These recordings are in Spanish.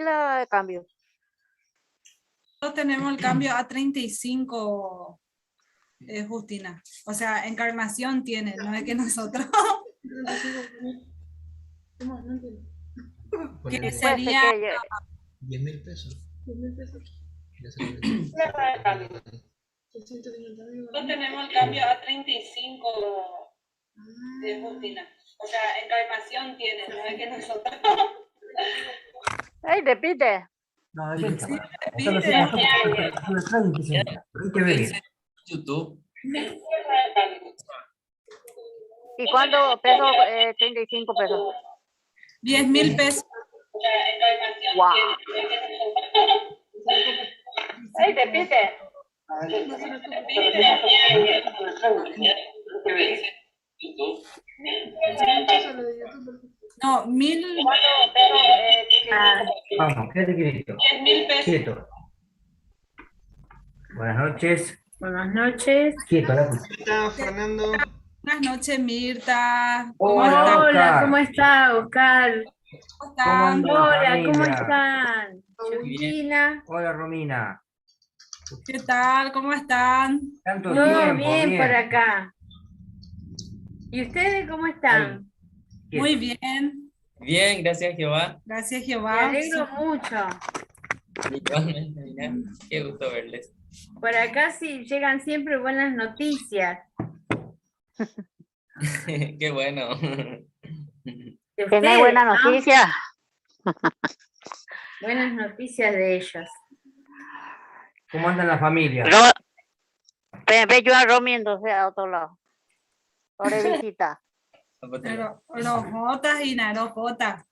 el cambio? Nosotros tenemos el cambio a 35, Justina. O sea, Encarnación tiene, no es que nosotros. Que sería... 10.000 pesos. 10.000 pesos. Nosotros tenemos el cambio a 35, Justina. O sea, Encarnación tiene, no es que nosotros. ¡Ey, repite! No, ahí está. YouTube. ¿Y cuánto peso? 35 pesos. 10.000 pesos. ¡Wow! ¡Ey, repite! No, 1.000. Vamos, quédate quieto. 10.000 pesos. Quieto. Buenas noches. Buenas noches. Quieto, la ¿Cómo estás, Fernando? Buenas noches, Mirta. Hola, Hola, Oscar. ¿cómo está, Oscar? ¿Cómo ¿Cómo están? anda? Hola, ¿cómo familia. están? Georgina. Hola, Romina. ¿Qué tal? ¿Cómo están? Tanto Todo tiempo, bien por acá. ¿Y ustedes cómo están? Quieto. Muy bien. Bien, gracias Jehová. Gracias, Me Jehová. alegro mucho. Igualmente, mira, qué gusto verles. Por acá sí llegan siempre buenas noticias. Qué bueno. De ¿Tiene ustedes, buena ¿no? noticia? Buenas noticias de ellos. ¿Cómo anda la familia? Ve yo a Romy entonces a otro lado. Ahora visita. Rojotas y narojotas.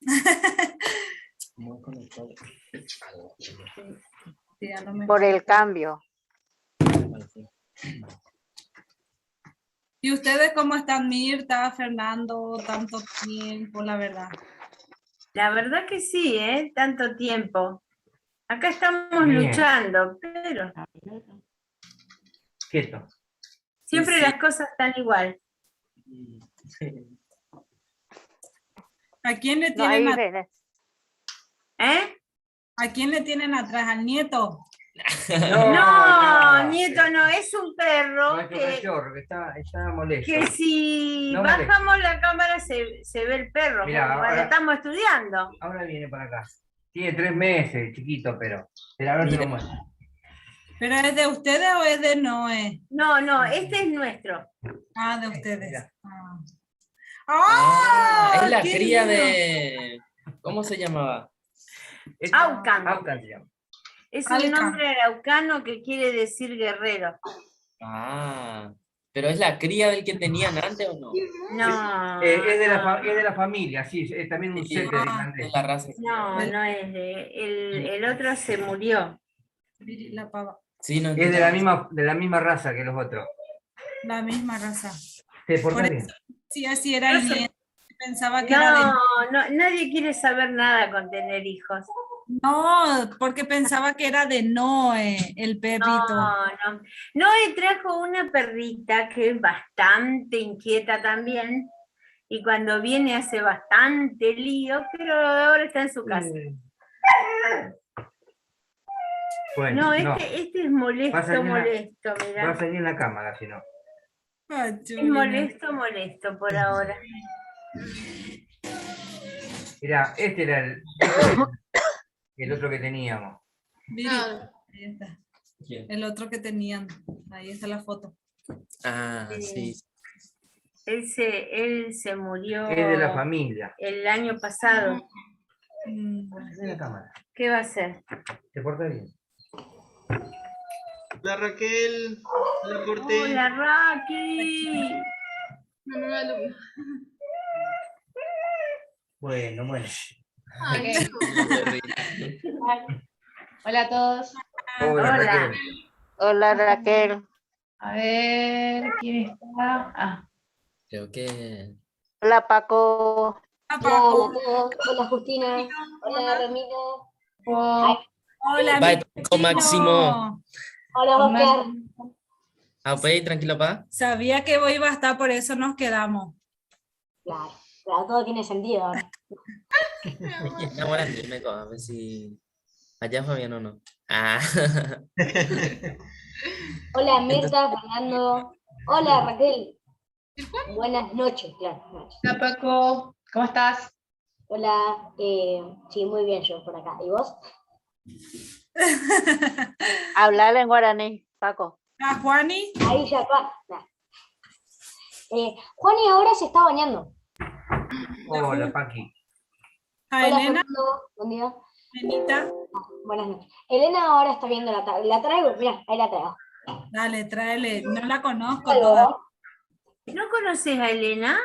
Sí, a lo mejor. Por el cambio. ¿Y ustedes cómo están, Mirta, Fernando? Tanto tiempo, la verdad. La verdad que sí, ¿eh? Tanto tiempo. Acá estamos Bien. luchando, pero Quieto. siempre Sí. las cosas están igual. ¿A quién le No hay tienen, diferencia. ¿Eh? ¿A quién le tienen atrás? ¿Al nieto? No, nieto, no, es un perro Nuestro que, cachorro que está molesto. que si No bajamos la cámara se ve el perro, Mirá, como cuando ahora- estamos estudiando. Ahora viene para acá. Tiene 3 meses, chiquito, pero ahora te lo muestro. ¿Pero es de ustedes o es de Noé? No, este es nuestro. Ah, de ustedes. Mira. Ah. Ah, es la ¡Qué cría lindo! de... ¿Cómo se llamaba? Aucan. Aucan se llama. Es un Aucan. nombre araucano que quiere decir guerrero. Ah, pero ¿es la cría del que tenían antes o no? No, Es de no, la familia, sí, es también un Sí, set de de irlandés. la raza. no es el otro se murió. La pava. Sí, no Es de entiendo. la misma raza que los otros. La misma raza. ¿Te portás Por bien? eso, sí, así era el No sé. nieto. Pensaba que era de... No, nadie quiere saber nada con tener hijos. No, porque pensaba que era de Noé, el Pepito. No. Noé trajo una perrita que es bastante inquieta también. Y cuando viene hace bastante lío, pero ahora está en su casa. Bueno, No, no. este es Va a molesto, salir molesto, Va a mirá. salir en la cámara, si no. Ay, Es Chulina. molesto por ahora. Mirá, este era el otro que teníamos. Viri, ahí está. ¿Quién? El otro que tenían. Ahí está la foto. Ah, sí. Él se murió Es de la familia. el año pasado. Mm, En la cámara. ¿Qué va a hacer? ¿Te portas bien? Hola, Raquel. Hola, Corte. Hola, Raki. Bueno. Hola a todos. Hola, Hola. Raquel. Hola Raquel. A ver, ¿quién está? Ah, Creo que... Hola Paco. Ah, Hola Paco. a todos. Hola Justina. Hola Ramiro. por- Hola, Bye, mi Paco, Máximo. chino. Hola Oscar. Ah, pues, tranquilo, pa. Sabía que hoy iba a estar, por eso nos quedamos. Claro. Claro, todo tiene sentido ahora. Enamorante, Meco, a ver si. Allá Fabián o no. Ah. Hola Mirta, Fernando. Hola Raquel. Buenas noches, claro. noches. Hola Paco, ¿cómo estás? Hola, sí, muy bien yo por acá. ¿Y vos? Hablar en guaraní, Paco. Ah, Juani, Ahí ya está. Nah. Juani ahora se está bañando. Hola, Paqui. a Hola Elena, Fernando, buen día. Elenita. Buenas noches. Elena ahora está viendo la tabla. La traigo, mira, ahí la traigo. Dale, tráele. No la conozco Algo, toda. ¿No conoces a Elena?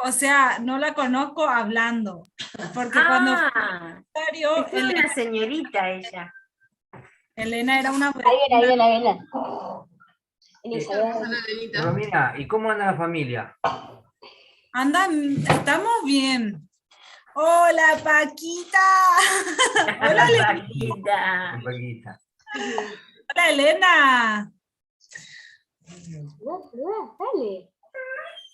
O sea, no la conozco hablando. Porque cuando fue Ah, secretario, es una señorita ella. Elena era una Ahí viene, ahí viene. Elizabeth. Romina, ¿y cómo anda la familia? Andan, estamos bien. Hola, Paquita. Hola, Paquita. Paquita. Hola, Elena. Dale.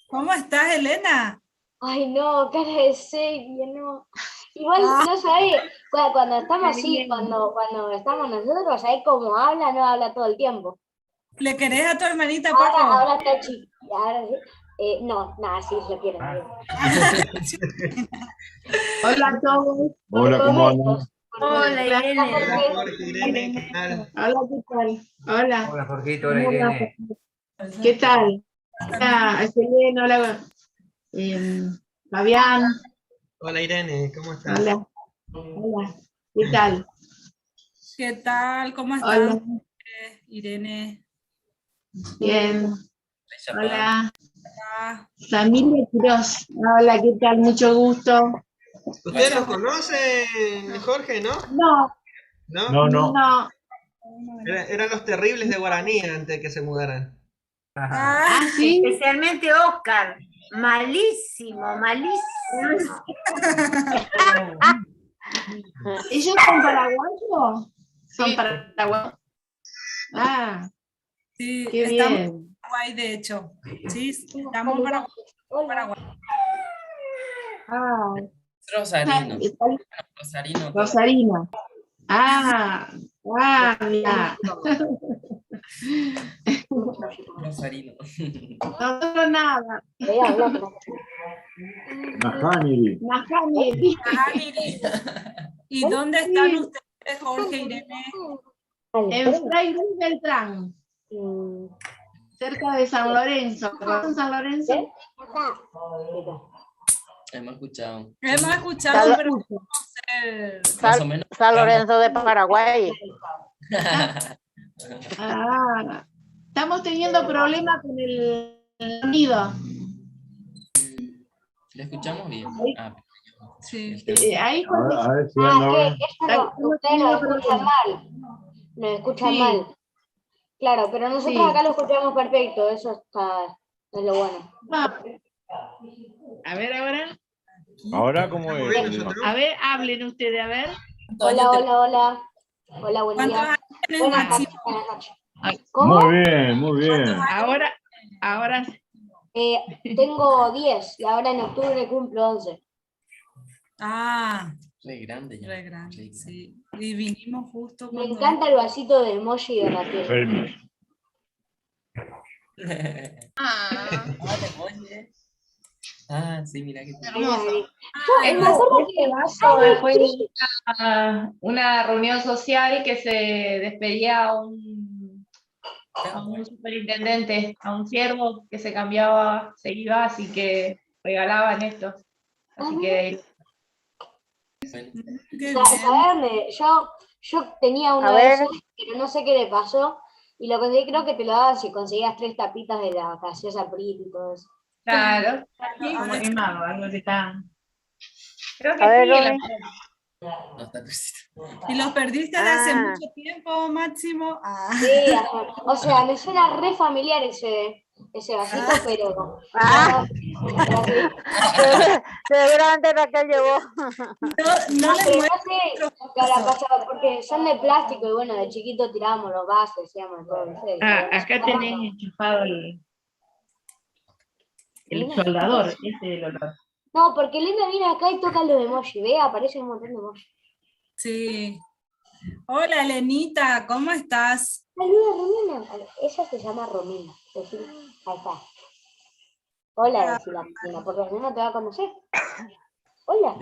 ¿Cómo estás, Elena? Ay, no, cara de serie, no. Igual, no sabés, cuando estamos así, cuando estamos nosotros, ¿sabés cómo habla? No habla todo el tiempo. ¿Le querés a tu hermanita, Paco? Ahora está chiquita. No, nada, sí, lo quiero. Hola a todos. Hola, ¿cómo andan? Hola, Irene. Hola, Jorge, Irene, ¿qué tal? Hola, ¿qué tal? Hola. Hola, Jorgito, hola, Irene. ¿Qué tal? Hola, Selena, hola, Fabián. Hola, Irene, ¿cómo estás? Hola. Hola. ¿Qué tal? ¿Qué tal? ¿Cómo Hola. están? Irene. Bien. Hola. Ah, Familia Quiroz. Hola, ¿qué tal? Mucho gusto. ¿Ustedes lo conocen, Jorge, no? No, ¿No? No. no. Eran los terribles de Guaraní antes de que se mudaran. Ajá. Ah, sí. Especialmente Oscar. Malísimo, malísimo. ¿Ellos son paraguayos? Son paraguayos. Ah, sí, qué estamos en bien. Paraguay, de hecho. Sí, estamos en Paraguay. Paraguay. Ah, Rosarino. está- Rosarino. Rosarina. Ah, mira. Rosarino. Nosotros nada. Najani. Najani. Ah, mire. ¿Y dónde están ustedes, Jorge, Irene? En Fray Luis Beltrán, cerca de San Lorenzo. ¿Conocen San Lorenzo? Hemos escuchado. Hemos escuchado, pero Más o menos. San Lorenzo de Paraguay. Ah, estamos teniendo problemas con el sonido. ¿Le escuchamos bien? Ah, sí. Ahí A ver si ven ahora. Ustedes lo escuchan mal. Nos escuchan Sí. mal. Claro, pero nosotros Sí. acá lo escuchamos perfecto, eso es lo bueno. A ver ahora. Ahora, ¿cómo es? A ver, hablen ustedes, a ver. Hola, hola. Hola, buen ¿Cuántos día. años tenés, Buenas Maxi? noches, buenas noches. ¿Cómo? Muy bien, muy bien. Ahora. Tengo 10 y ahora en octubre cumplo 11. Ah, Re grande ya. re grande, sí. Y vinimos justo Me cuando... encanta el vasito de emoji de Raquel. Hey, Ah, sí, mira que. Yo me acuerdo que Después una reunión social que se despedía a un superintendente, a un siervo que se cambiaba, se iba, así que regalaban esto. Así que Bueno, Qué bien. ¿sabes dónde? Yo tenía uno A de ver. esos, pero no sé qué le pasó. Y lo conseguí, creo que te lo daban si conseguías 3 tapitas de la gaseosa Prit y todo eso. claro, sí, como quemado, algo que está. Creo que A ver, sí, Romy. no está Luisito. ¿Y los perdiste de hace Ah. mucho tiempo, Máximo? Ah. Sí, ajá. O sea, me suena re familiar ese vasito, pero... Ah. Gracias. Seguramente Raquel llevó. No No, les pero muestro. no sé qué habrá pasado, porque son de plástico y bueno, de chiquito tirábamos los vasos, decíamos todo, no sé. Acá tenés enchufado el. El Elena, soldador, ese es el olor. no, porque Elena viene acá y toca los emojis, ve, aparecen un montón de emojis. Sí. Hola, Elenita, ¿cómo estás? Saluda, Romina. Ella se llama Romina. Decile, ahí está. Hola, decile a Romina, porque Romina te va a conocer. Hola.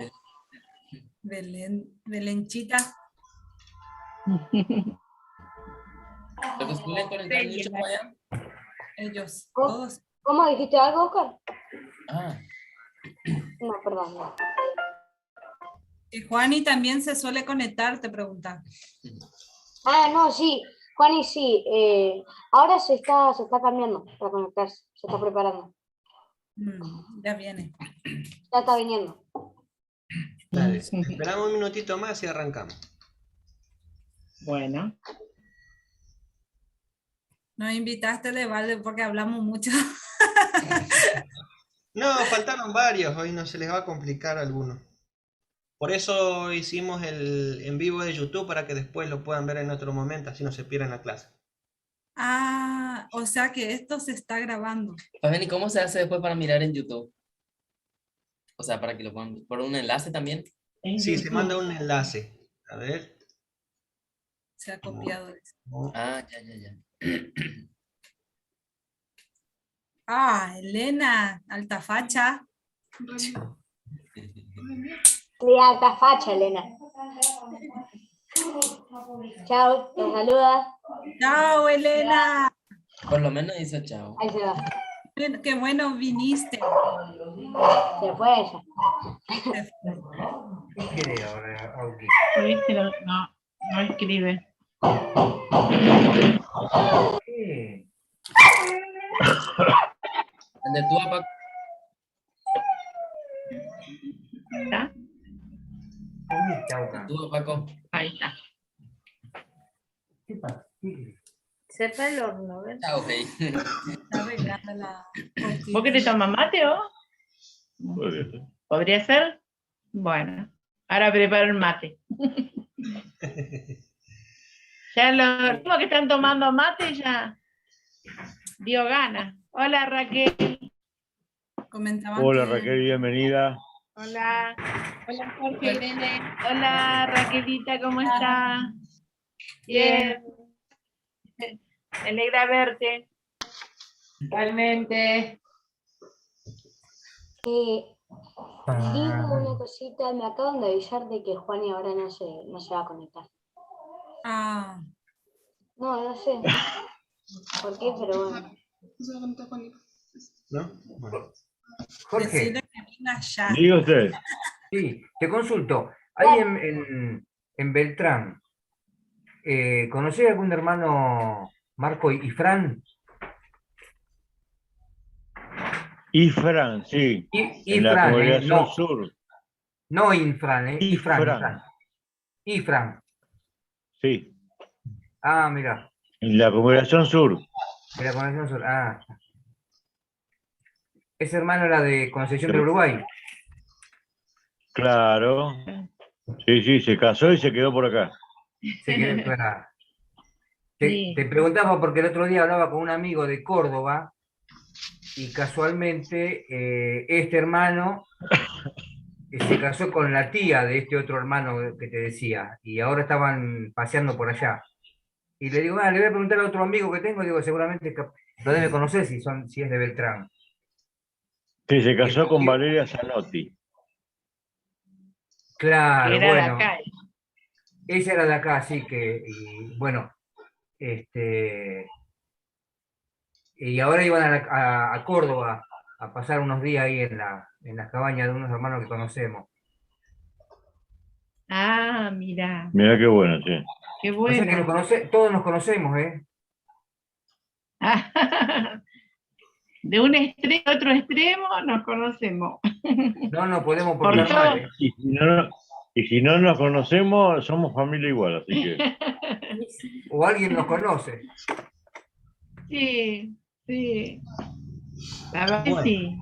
Belenchita. ¿Lo que suelen conectar mucho por allá? Ellos, ¿Cómo? todos. ¿Cómo dijiste algo, Oscar? Ah, No, perdón. No. Y Juani también se suele conectar, te pregunta. Ah, no, sí. Juani, sí. Ahora se está cambiando para conectarse. Se está preparando. Ya viene. Ya está viniendo. Dale, esperamos un minutito más y arrancamos. Bueno. Nos invitaste de balde porque hablamos mucho. No, faltaron varios, hoy no se les va a complicar a algunos. Por eso hicimos el en vivo de YouTube para que después lo puedan ver en otro momento, así no se pierden la clase. Ah, o sea que esto se está grabando. Fabián, ¿y cómo se hace después para mirar en YouTube? O sea, para que lo pongan por un enlace también. Sí, se manda un enlace. A ver. Se ha copiado eso. Ah, ya. Ah, Elena, alta facha. Sí, alta facha, Elena. Chao, te saluda. Chao, Elena. Por lo menos dice chao. Ahí se va. Qué bueno viniste. Se fue ella. ¿Qué quiere ahora, Auki? Viste, no escribe. ¿Qué? ¿De tú a Paco? ¿Está? ¿Dónde está, Auca? ¿Tú a Paco? Ahí está. ¿Qué pasa? ¿Qué? Sepa el horno, ¿verdad? Chao, hey. Está arreglando la ¿Vos querés tomar mate o? Podría ser. ¿Podría ser? Bueno, ahora preparo el mate. Ya los que están tomando mate ya dio ganas. Hola Raquel. Comentaban Hola que- Raquel, bienvenida. Hola. Hola Jorge Irene. Hola Raquelita, ¿cómo está? Bien. Me alegra verte. Igualmente. Digo una cosita, me acaban de avisar de que Juani ahora no se va a conectar. Ah, No sé por qué, pero bueno. ¿No? Bueno. Jorge, decirle que venga ya. Diga usted. sí, te consulto. Ahí en Beltrán, ¿conocés algún hermano Marco y Fran? Y Fran, sí. En la Ifran, congregación no, sur. no Infran, Ifran, Ifran. Ifran. Ifran. Sí. Ah, mira, En la congregación sur. de la Conexión Sur. Ah. Ese hermano era de Concepción del Uruguay. Claro. Sí, se casó y se quedó por acá. Se quedó fuera. Sí. Te preguntaba porque el otro día hablaba con un amigo de Córdoba y casualmente este hermano se casó con la tía de este otro hermano que te decía y ahora estaban paseando por allá. Y le digo, le voy a preguntar a otro amigo que tengo, digo, seguramente lo debe conocer si es de Beltrán. Sí, se casó con Valeria Zanotti. Claro, Era de bueno. acá. Ella era de acá, sí, y bueno, y ahora iban a Córdoba a pasar unos días ahí en las cabañas de unos hermanos que conocemos. Ah, mira. Mirá qué bueno, sí. Qué O sea que bueno. todos nos conocemos, ¿eh? De un extremo a otro extremo nos conocemos. No podemos Por portar todo. mal, ¿eh? Y si no nos conocemos, somos familia igual, así que. O alguien nos conoce. Sí. La verdad que Bueno. sí.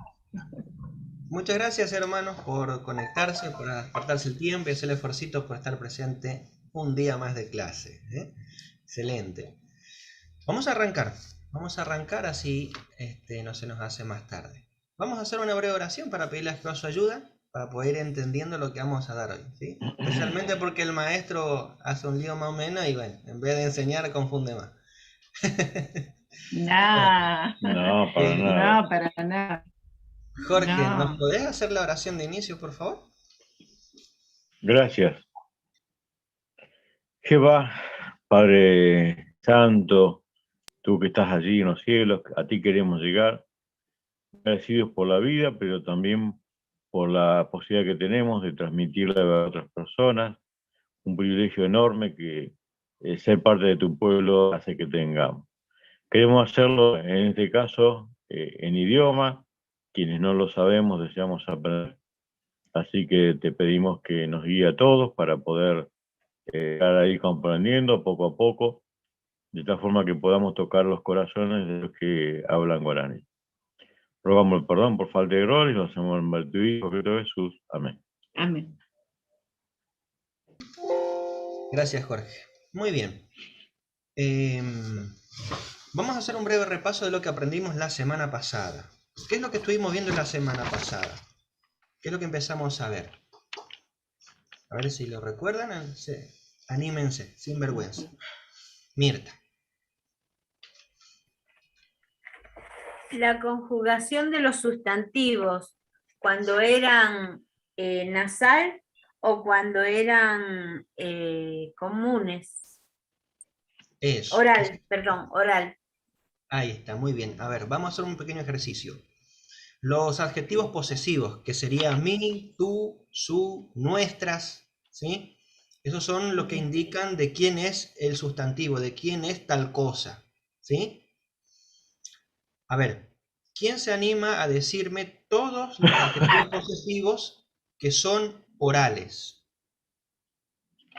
Muchas gracias, hermanos, por conectarse, por apartarse el tiempo y hacer el esfuerzo por estar presente un día más de clase. Excelente. Vamos a arrancar así no se nos hace más tarde. vamos a hacer una breve oración para pedirle a Jehová su ayuda, para poder ir entendiendo lo que vamos a dar hoy, ¿sí? Especialmente porque el maestro hace un lío más o menos y bueno, en vez de enseñar confunde más. No, No, para nada. no, para nada. Jorge, No. ¿nos podés hacer la oración de inicio, por favor? Gracias. Jehová, Padre Santo, tú que estás allí en los cielos, a ti queremos llegar, agradecidos por la vida, pero también por la posibilidad que tenemos de transmitirla a otras personas, un privilegio enorme que ser parte de tu pueblo hace que tengamos. Queremos hacerlo, en este caso, en idioma, quienes no lo sabemos deseamos aprender, así que te pedimos que nos guíe a todos para poder estar ahí comprendiendo poco a poco, de tal forma que podamos tocar los corazones de los que hablan guaraní. Rogamos el perdón por falta de error y lo hacemos en nombre de tu Hijo, Cristo Jesús. Amén. Amén. Gracias, Jorge. Muy bien. Vamos a hacer un breve repaso de lo que aprendimos la semana pasada. ¿Qué es lo que estuvimos viendo la semana pasada? ¿Qué es lo que empezamos a ver? A ver si lo recuerdan. Sí. Anímense, sin vergüenza. Mirta. La conjugación de los sustantivos, cuando eran nasal o cuando eran comunes. Eso. Oral, perdón, oral. Ahí está, muy bien. A ver, vamos a hacer un pequeño ejercicio. Los adjetivos posesivos, que serían mi, tú, su, nuestras, ¿sí? Esos son los que indican de quién es el sustantivo, de quién es tal cosa, ¿sí? A ver, ¿quién se anima a decirme todos los adjetivos posesivos que son orales?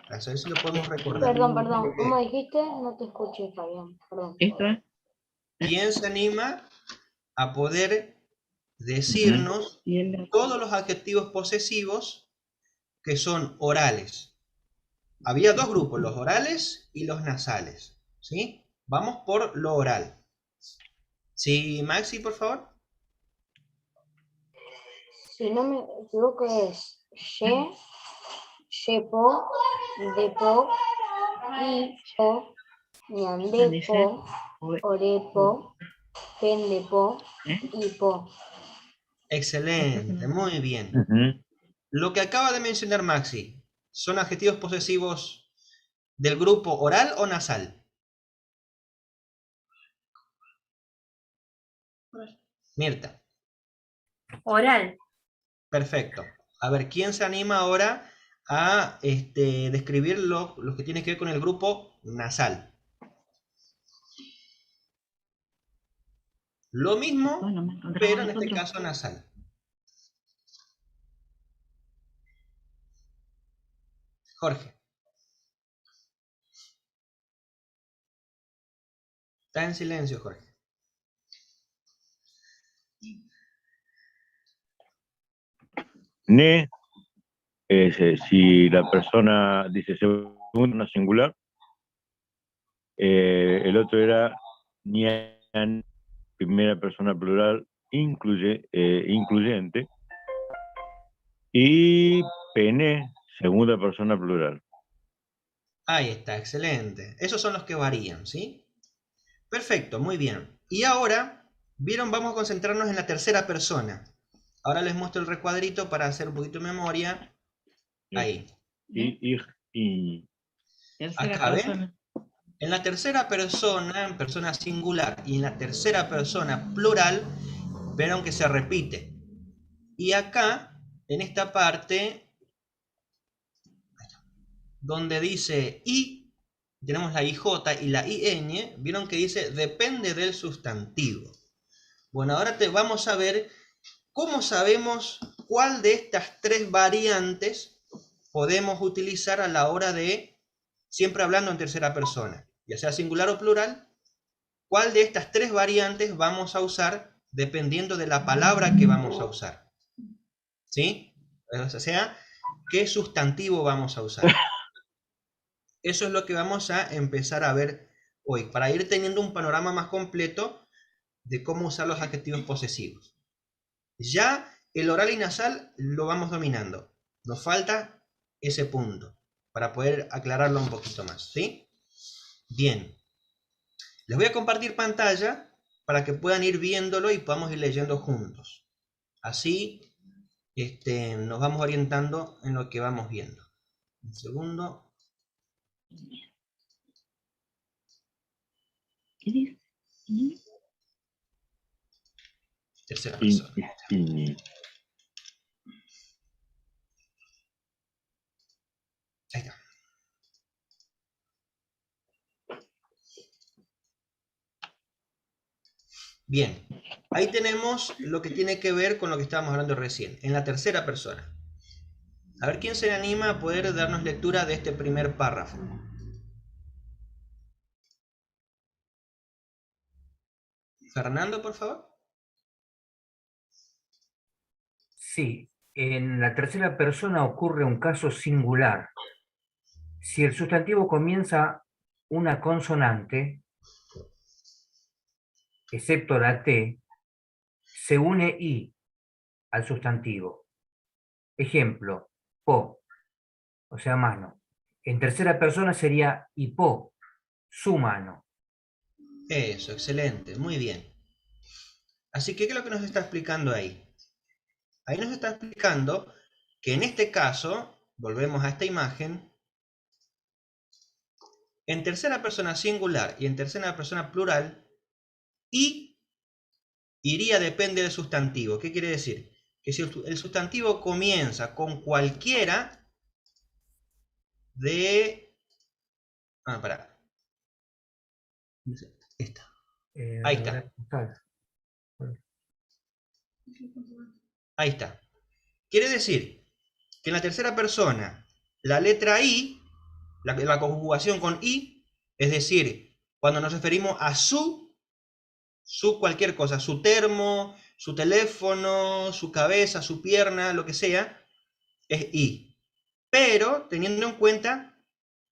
A ver si lo podemos recordar. Perdón, ¿cómo dijiste? No te escuché, Fabián, perdón. Esto es ¿Quién se anima a poder decirnos todos los adjetivos posesivos que son orales? Había dos grupos, los orales y los nasales, ¿sí? Vamos por lo oral. Sí, Maxi, por favor. Si no me equivoco es ye, yepo, depo, ipo, ñandepo, orepo, pendepo, ipo. Excelente, muy bien. Ujú. Lo que acaba de mencionar Maxi, ¿son adjetivos posesivos del grupo oral o nasal? Mirta. Oral. Perfecto. A ver, ¿quién se anima ahora a describir lo que tiene que ver con el grupo nasal? Lo mismo, pero en este caso nasal. Jorge. Está en silencio, Jorge. Ne, si la persona dice segunda singular, el otro era ñan, primera persona plural incluyente, y pene, segunda persona plural. Ahí está, excelente. Esos son los que varían, ¿sí? Perfecto, muy bien. Y ahora, ¿vieron? Vamos a concentrarnos en la tercera persona. Ahora les muestro el recuadrito para hacer un poquito de memoria. Ahí. Acá, ¿ven? En la tercera persona, en persona singular, y en la tercera persona plural, vieron que se repite. Y acá, en esta parte, donde dice I, tenemos la IJ y la IN, vieron que dice depende del sustantivo. Bueno, ahora vamos a ver cómo sabemos cuál de estas tres variantes podemos utilizar a la hora de, siempre hablando en tercera persona, ya sea singular o plural, cuál de estas tres variantes vamos a usar dependiendo de la palabra que vamos a usar. ¿Sí? O sea, ¿qué sustantivo vamos a usar? Eso es lo que vamos a empezar a ver hoy, para ir teniendo un panorama más completo de cómo usar los adjetivos posesivos. Ya el oral y nasal lo vamos dominando. Nos falta ese punto para poder aclararlo un poquito más, ¿sí? Bien. Les voy a compartir pantalla para que puedan ir viéndolo y podamos ir leyendo juntos. Así nos vamos orientando en lo que vamos viendo. Un segundo. Tercera persona. Ahí está. Bien, ahí tenemos lo que tiene que ver con lo que estábamos hablando recién, en la tercera persona. A ver quién se anima a poder darnos lectura de este primer párrafo. Fernando, por favor. Sí, en la tercera persona ocurre un caso singular. Si el sustantivo comienza una consonante, excepto la T, se une I al sustantivo. Ejemplo, po, o sea, mano. En tercera persona sería hipó, su mano. Eso, excelente, muy bien. Así que, ¿qué es lo que nos está explicando ahí? Ahí nos está explicando que en este caso, volvemos a esta imagen, en tercera persona singular y en tercera persona plural, I iría depende del sustantivo. ¿Qué quiere decir? Que si el sustantivo comienza con cualquiera de... pará. Esta. Ahí está. Ahí está. Quiere decir que en la tercera persona, la letra I, la conjugación con I, es decir, cuando nos referimos a su cualquier cosa, su termo, su teléfono, su cabeza, su pierna, lo que sea, es I. Pero, teniendo en cuenta,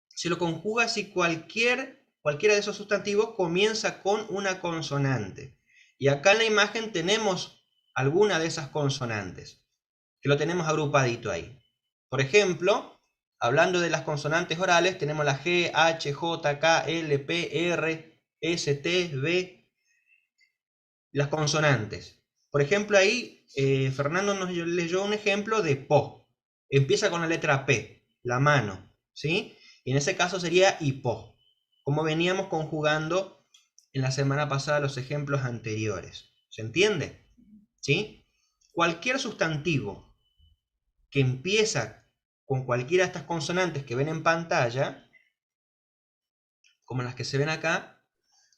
se lo conjuga si cualquiera de esos sustantivos comienza con una consonante. Y acá en la imagen tenemos alguna de esas consonantes, que lo tenemos agrupadito ahí. Por ejemplo, hablando de las consonantes orales, tenemos la G, H, J, K, L, P, R, S, T, V, las consonantes. Por ejemplo, ahí Fernando nos leyó un ejemplo de po. Empieza con la letra P, la mano, ¿sí? Y en ese caso sería hipó, como veníamos conjugando en la semana pasada los ejemplos anteriores. ¿Se entiende? ¿Sí? Cualquier sustantivo que empieza con cualquiera de estas consonantes que ven en pantalla, como las que se ven acá,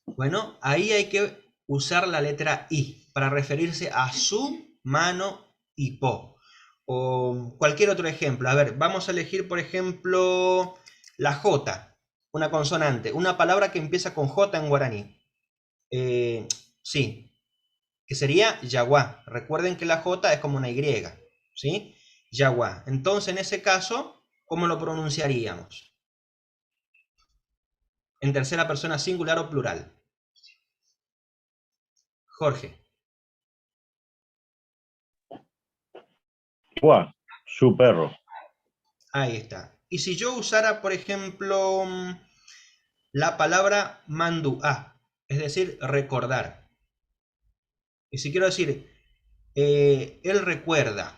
bueno, ahí hay que usar la letra I para referirse a su, mano y po. O cualquier otro ejemplo. A ver, vamos a elegir, por ejemplo, la J, una consonante, una palabra que empieza con J en guaraní. Sí, que sería yaguá. Recuerden que la J es como una Y, ¿sí? Yaguá. Entonces, en ese caso, ¿cómo lo pronunciaríamos? En tercera persona singular o plural. Jorge. Guau, su perro. Ahí está. Y si yo usara, por ejemplo, la palabra manduá, es decir, recordar. Y si quiero decir, él recuerda.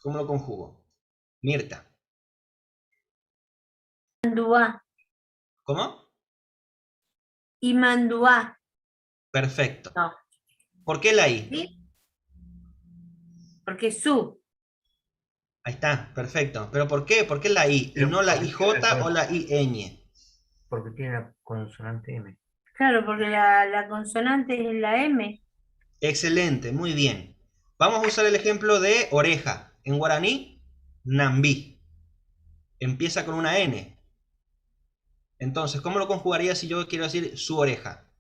¿Cómo lo conjugo? Mirta. Manduá. ¿Cómo? Y manduá. Perfecto. No. ¿Por qué la I? ¿Sí? Porque su. Ahí está, perfecto. ¿Pero por qué? ¿Por qué la I? Y no la IJ o la IN. Porque tiene la consonante M. Claro, porque la consonante es la M. Excelente, muy bien. Vamos a usar el ejemplo de oreja. En guaraní, nambí. Empieza con una N. Entonces, ¿cómo lo conjugaría si yo quiero decir su oreja?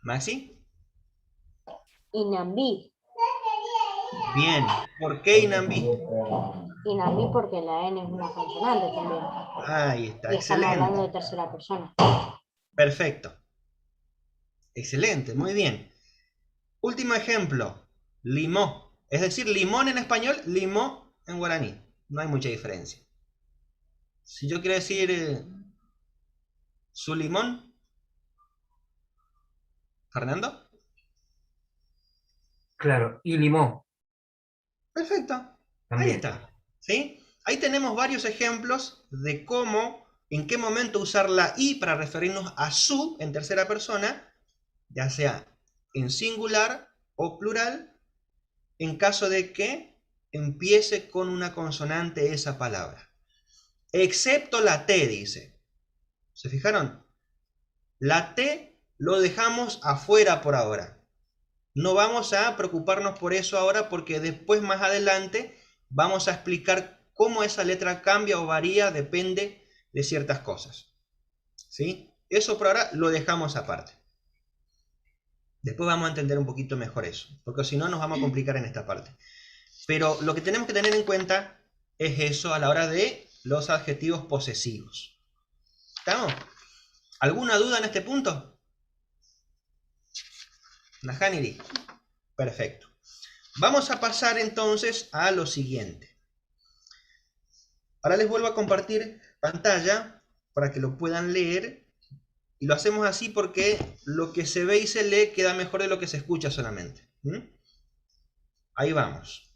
¿Maxi? Inambí. Bien. ¿Por qué Inambí? Y no mi porque la N es una consonante también. Ahí está, Y estamos hablando de excelente. tercera persona. Perfecto. Excelente, muy bien. Último ejemplo, limó. Es decir, limón en español, limó en guaraní. No hay mucha diferencia. Si yo quiero decir su limón, Fernando. Claro, y limón Perfecto. Ahí también. está. ¿Sí? Ahí tenemos varios ejemplos de cómo, en qué momento usar la i para referirnos a su en tercera persona, ya sea en singular o plural, en caso de que empiece con una consonante esa palabra. Excepto la T, dice. ¿Se fijaron? La T lo dejamos afuera por ahora. No vamos a preocuparnos por eso ahora porque después, más adelante, vamos a explicar cómo esa letra cambia o varía, depende de ciertas cosas. ¿Sí? Eso por ahora lo dejamos aparte. Después vamos a entender un poquito mejor eso, porque si no nos vamos a complicar en esta parte. Pero lo que tenemos que tener en cuenta es eso a la hora de los adjetivos posesivos. ¿Estamos? ¿Alguna duda en este punto? Nahaniri. Perfecto. Vamos a pasar entonces a lo siguiente. Ahora les vuelvo a compartir pantalla para que lo puedan leer. Y lo hacemos así porque lo que se ve y se lee queda mejor de lo que se escucha solamente. Ahí vamos.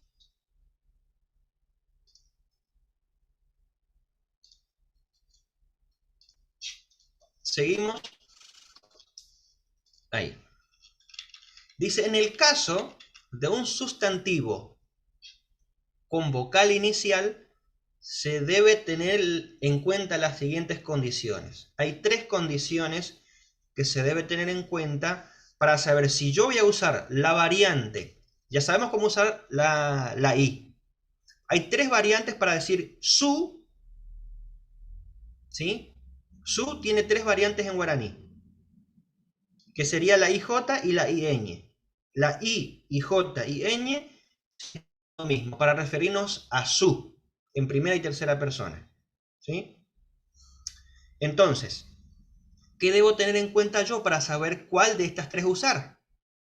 Seguimos. Ahí. Dice, en el caso de un sustantivo con vocal inicial, se debe tener en cuenta las siguientes condiciones. Hay 3 condiciones que se debe tener en cuenta para saber si yo voy a usar la variante. Ya sabemos cómo usar la i. Hay 3 variantes para decir su. ¿Sí? Su tiene 3 variantes en guaraní, que sería la ij y la ing. La i, ij y ñ es lo mismo, para referirnos a su, en primera y tercera persona. ¿Sí? Entonces, ¿qué debo tener en cuenta yo para saber cuál de estas 3 usar?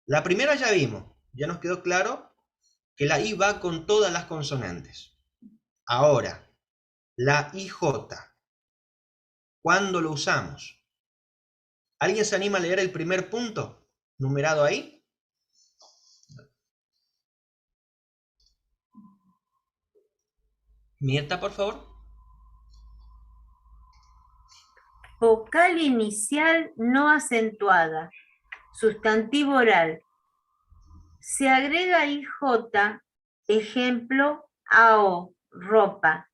La primera ya vimos, ya nos quedó claro que la i va con todas las consonantes. Ahora, la ij, ¿cuándo lo usamos? ¿Alguien se anima a leer el primer punto numerado ahí? Mirta, por favor. Vocal inicial no acentuada. Sustantivo oral. Se agrega IJ, ejemplo, AO, ropa.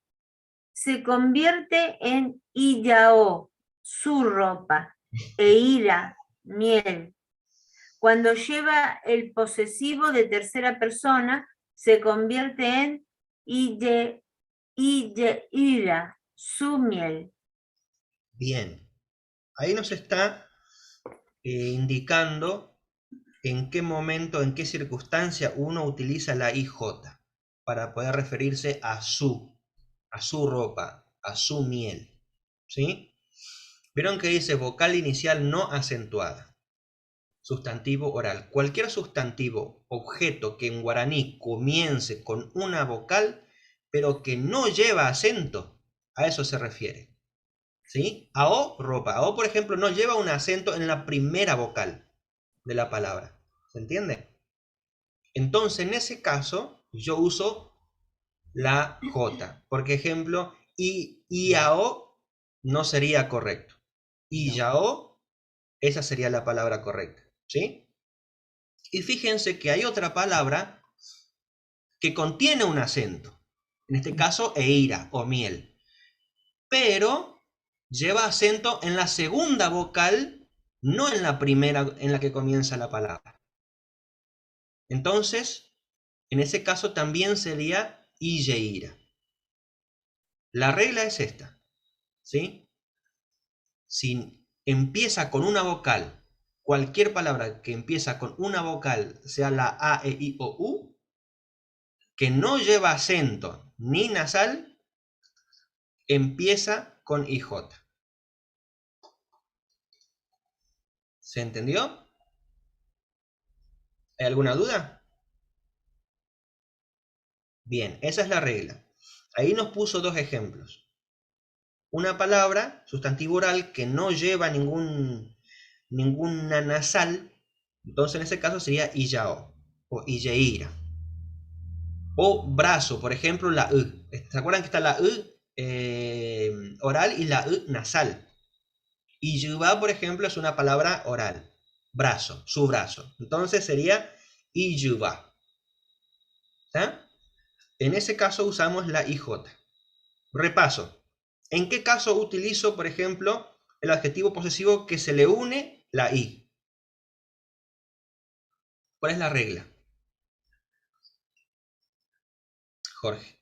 Se convierte en IYAO, su ropa, e IRA, miel. Cuando lleva el posesivo de tercera persona, se convierte en IRA, su miel. Bien. Ahí nos está indicando en qué momento, en qué circunstancia uno utiliza la IJ para poder referirse a su ropa, a su miel. ¿Sí? Vieron que dice vocal inicial no acentuada. Sustantivo oral. Cualquier sustantivo, objeto que en guaraní comience con una vocal, pero que no lleva acento, a eso se refiere. ¿Sí? AO, ropa. AO, por ejemplo, no lleva un acento en la primera vocal de la palabra. ¿Se entiende? Entonces, en ese caso, yo uso la J. Por ejemplo, IAO no sería correcto. IYAO, esa sería la palabra correcta. ¿Sí? Y fíjense que hay otra palabra que contiene un acento. En este caso, eira o miel. Pero lleva acento en la segunda vocal, no en la primera en la que comienza la palabra. Entonces, en ese caso también sería iyeira. La regla es esta, ¿sí? Si empieza con una vocal, cualquier palabra que empieza con una vocal, sea la A, E, I o U, que no lleva acento ni nasal, empieza con IJ. ¿Se entendió? ¿Hay alguna duda? Bien, esa es la regla. Ahí nos puso dos ejemplos. Una palabra, sustantivo oral, que no lleva ninguna nasal, entonces en ese caso sería iyao o iyeira. O brazo, por ejemplo, la U. ¿Se acuerdan que está la U oral y la U nasal? Iyuba, por ejemplo, es una palabra oral. Brazo, su brazo. Entonces sería iyuba. ¿Está? En ese caso usamos la IJ. Repaso. ¿En qué caso utilizo, por ejemplo, el adjetivo posesivo que se le une la I? ¿Cuál es la regla? Jorge.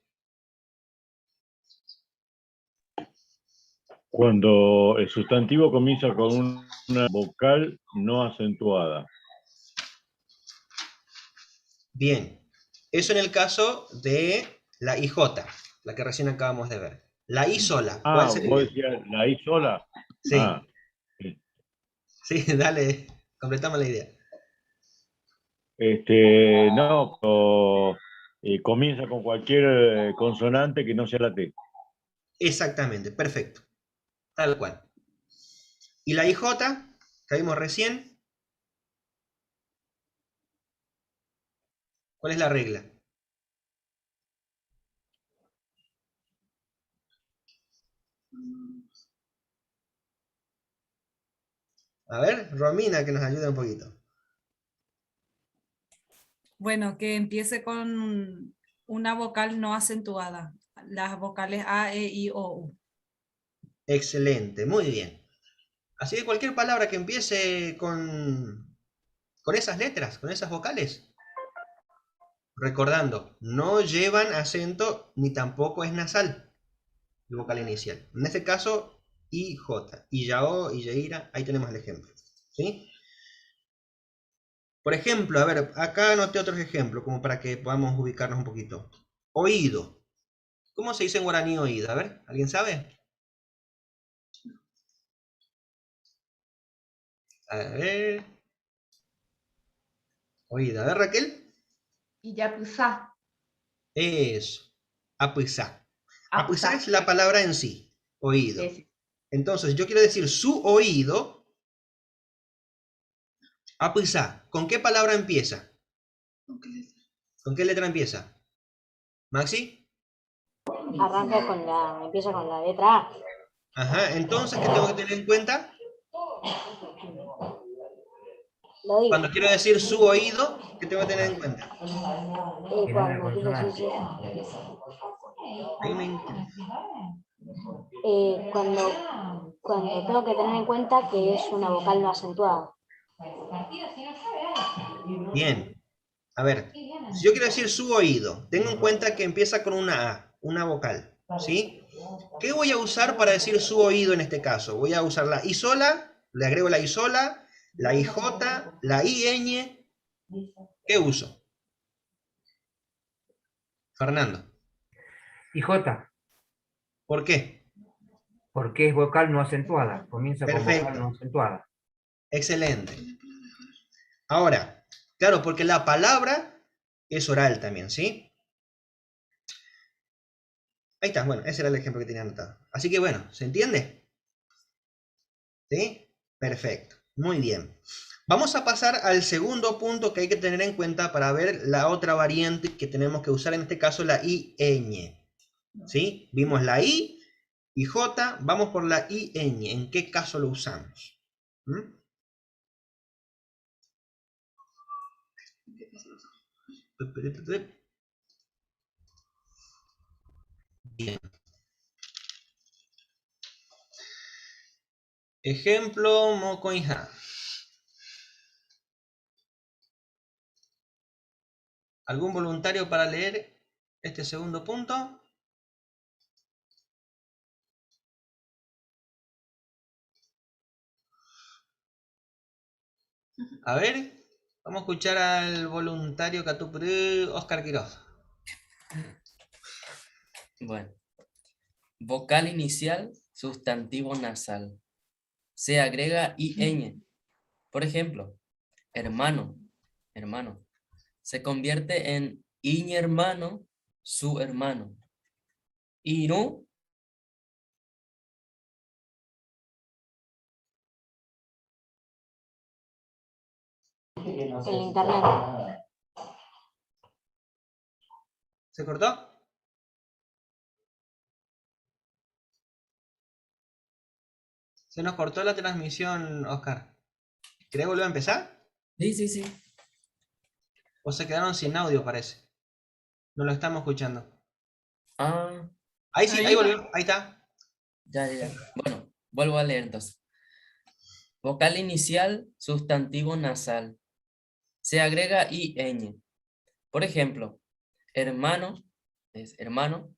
Cuando el sustantivo comienza con una vocal no acentuada. Bien. Eso en el caso de la IJ, la que recién acabamos de ver. La I sola. ¿Cuál sería? ¿Vos decías la I sola? Sí. Sí. Sí, dale. Completamos la idea. No, pero, comienza con cualquier consonante que no sea la T. Exactamente, perfecto. Tal cual. Y la IJ, que vimos recién, ¿cuál es la regla? A ver, Romina, que nos ayude un poquito. Bueno, que empiece con una vocal no acentuada. Las vocales A, E, I, O, U. Excelente, muy bien. Así que cualquier palabra que empiece con esas letras, con esas vocales, recordando, no llevan acento ni tampoco es nasal el vocal inicial. En este caso, IJ, Iyao, Iyeira, ahí tenemos el ejemplo. ¿Sí? Por ejemplo, a ver, acá anoté otros ejemplos, como para que podamos ubicarnos un poquito. Oído. ¿Cómo se dice en guaraní oído? A ver, ¿alguien sabe? A ver. Oído. A ver, Raquel. Illapuzá. Eso. Apizá. Apizá Apuzá. es la palabra en sí. Oído. Sí. Entonces, yo quiero decir su oído. Apizá. ¿Con qué palabra empieza? ¿Con qué letra empieza? ¿Maxi? Empieza con la letra A. Ajá. Entonces, ¿qué tengo que tener en cuenta? Lo digo. Cuando quiero decir su oído, ¿qué tengo que tener en cuenta? Cuando quiero decir Ahí me interesa. cuando tengo que tener en cuenta que es una vocal no acentuada. Bien. A ver, si yo quiero decir su oído, tengo en cuenta que empieza con una A, una vocal, ¿sí? ¿Qué voy a usar para decir su oído en este caso? Voy a usar la I sola, le agrego la I sola, la IJ, la IN. ¿Qué uso? Fernando. IJ, ¿Por qué? porque es vocal no acentuada. Comienza con vocal Perfecto. no acentuada. Excelente. Ahora, claro, porque la palabra es oral también, ¿sí? Ahí está, bueno, ese era el ejemplo que tenía anotado. Así que bueno, ¿se entiende? ¿Sí? Perfecto, muy bien. Vamos a pasar al segundo punto que hay que tener en cuenta para ver la otra variante que tenemos que usar, en este caso la IN. ¿Sí? Vimos la I y J, vamos por la IN. ¿En qué caso lo usamos? ¿Mm? Bien. Ejemplo, mocoinja. ¿Algún voluntario para leer este segundo punto? A ver, vamos a escuchar al voluntario Catupurú, Oscar Quiroz. Bueno. Vocal inicial, sustantivo nasal. Se agrega ing. Por ejemplo, hermano, hermano. Se convierte en iñ hermano, su hermano. Iru, El internet. ¿Se cortó? Se nos cortó la transmisión, Oscar. ¿Querés volver a empezar? sí. ¿O se quedaron sin audio, parece? No lo estamos escuchando. Ah, Ahí sí, ahí volvió, ahí está. ya. Bueno, vuelvo a leer entonces. Vocal inicial, sustantivo nasal. Se agrega ing. Por ejemplo, hermano, es hermano,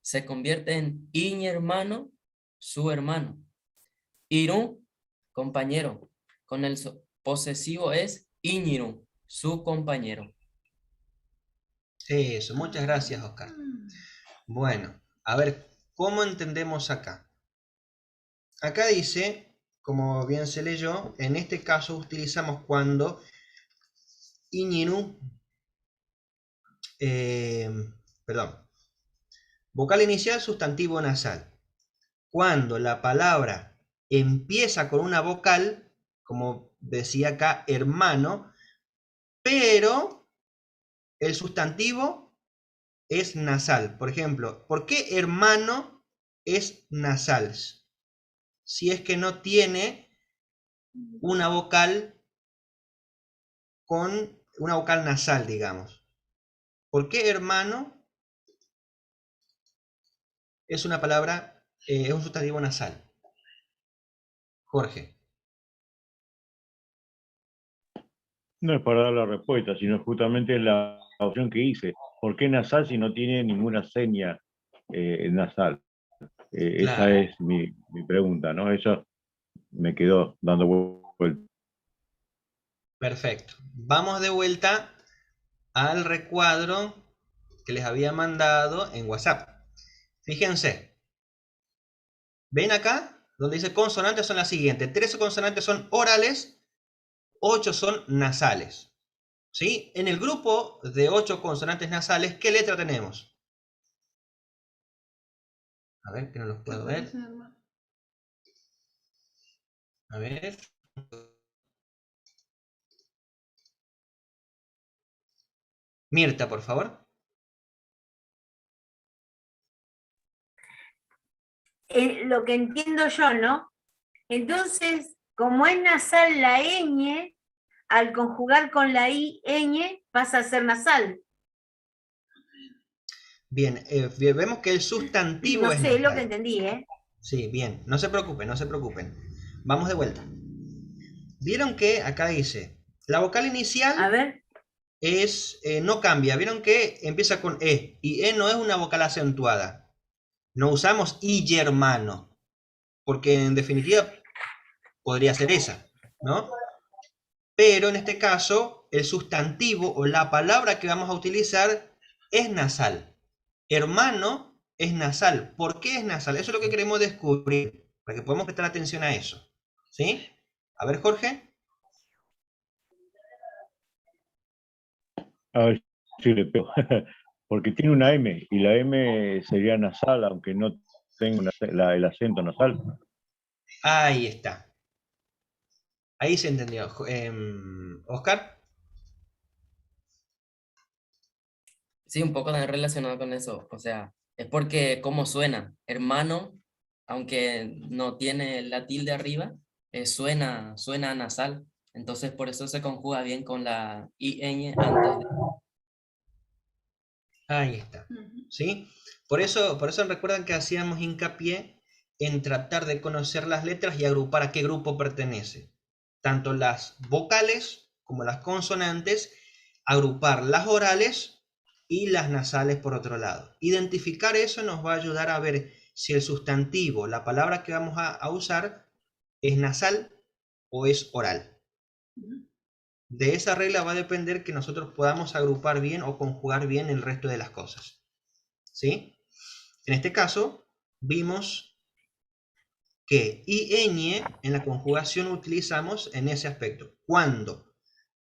se convierte en iñ hermano, su hermano. Iru, compañero, con el posesivo es iñiru, su compañero. Eso, muchas gracias, Oscar. Bueno, a ver, ¿cómo entendemos acá? Acá dice, como bien se leyó, en este caso utilizamos cuando iñiru, vocal inicial, sustantivo nasal. Cuando la palabra empieza con una vocal, como decía acá, hermano, pero el sustantivo es nasal. Por ejemplo, ¿por qué hermano es nasal? Si es que no tiene una vocal con una vocal nasal, digamos. ¿Por qué hermano es una palabra, es un sustantivo nasal? Jorge. No es para dar la respuesta, sino justamente la opción que hice. ¿Por qué nasal si no tiene ninguna seña nasal? Esa Claro. es mi pregunta, ¿no? Eso me quedó dando vuelta. Perfecto. Vamos de vuelta al recuadro que les había mandado en WhatsApp. Fíjense. ¿Ven acá? Donde dice consonantes son las siguientes. 13 consonantes son orales, 8 son nasales. ¿Sí? En el grupo de 8 consonantes nasales, ¿qué letra tenemos? A ver, que no los puedo ver. A ver. Mirta, por favor. Lo que entiendo yo, ¿no? Entonces, como es nasal la ñ, al conjugar con la ñ pasa a ser nasal. Bien, vemos que el sustantivo No es sé, es lo nasal. que entendí, ¿eh? Sí, bien. No se preocupen, no se preocupen. Vamos de vuelta. Vieron que acá dice, la vocal inicial A ver. es, no cambia. Vieron que empieza con E. Y E no es una vocal acentuada. No usamos I hermano. Porque en definitiva podría ser esa, ¿no? Pero en este caso, el sustantivo o la palabra que vamos a utilizar es nasal. Hermano es nasal. ¿Por qué es nasal? Eso es lo que queremos descubrir, para que podamos prestar atención a eso. ¿Sí? A ver, Jorge. A ver si le pego. Porque tiene una M, y la M sería nasal, aunque no tenga el acento nasal. Ahí está. Ahí se entendió. Oscar. Sí, un poco también relacionado con eso. O sea, es porque cómo suena. Hermano, aunque no tiene la tilde arriba, suena nasal. Entonces por eso se conjuga bien con la ing antes de... Ahí está. ¿Sí? Por eso recuerdan que hacíamos hincapié en tratar de conocer las letras y agrupar a qué grupo pertenece. Tanto las vocales como las consonantes, agrupar las orales y las nasales por otro lado. Identificar eso nos va a ayudar a ver si el sustantivo, la palabra que vamos a usar, es nasal o es oral. De esa regla va a depender que nosotros podamos agrupar bien o conjugar bien el resto de las cosas. ¿Sí? En este caso, vimos que ñ en la conjugación utilizamos en ese aspecto. Cuando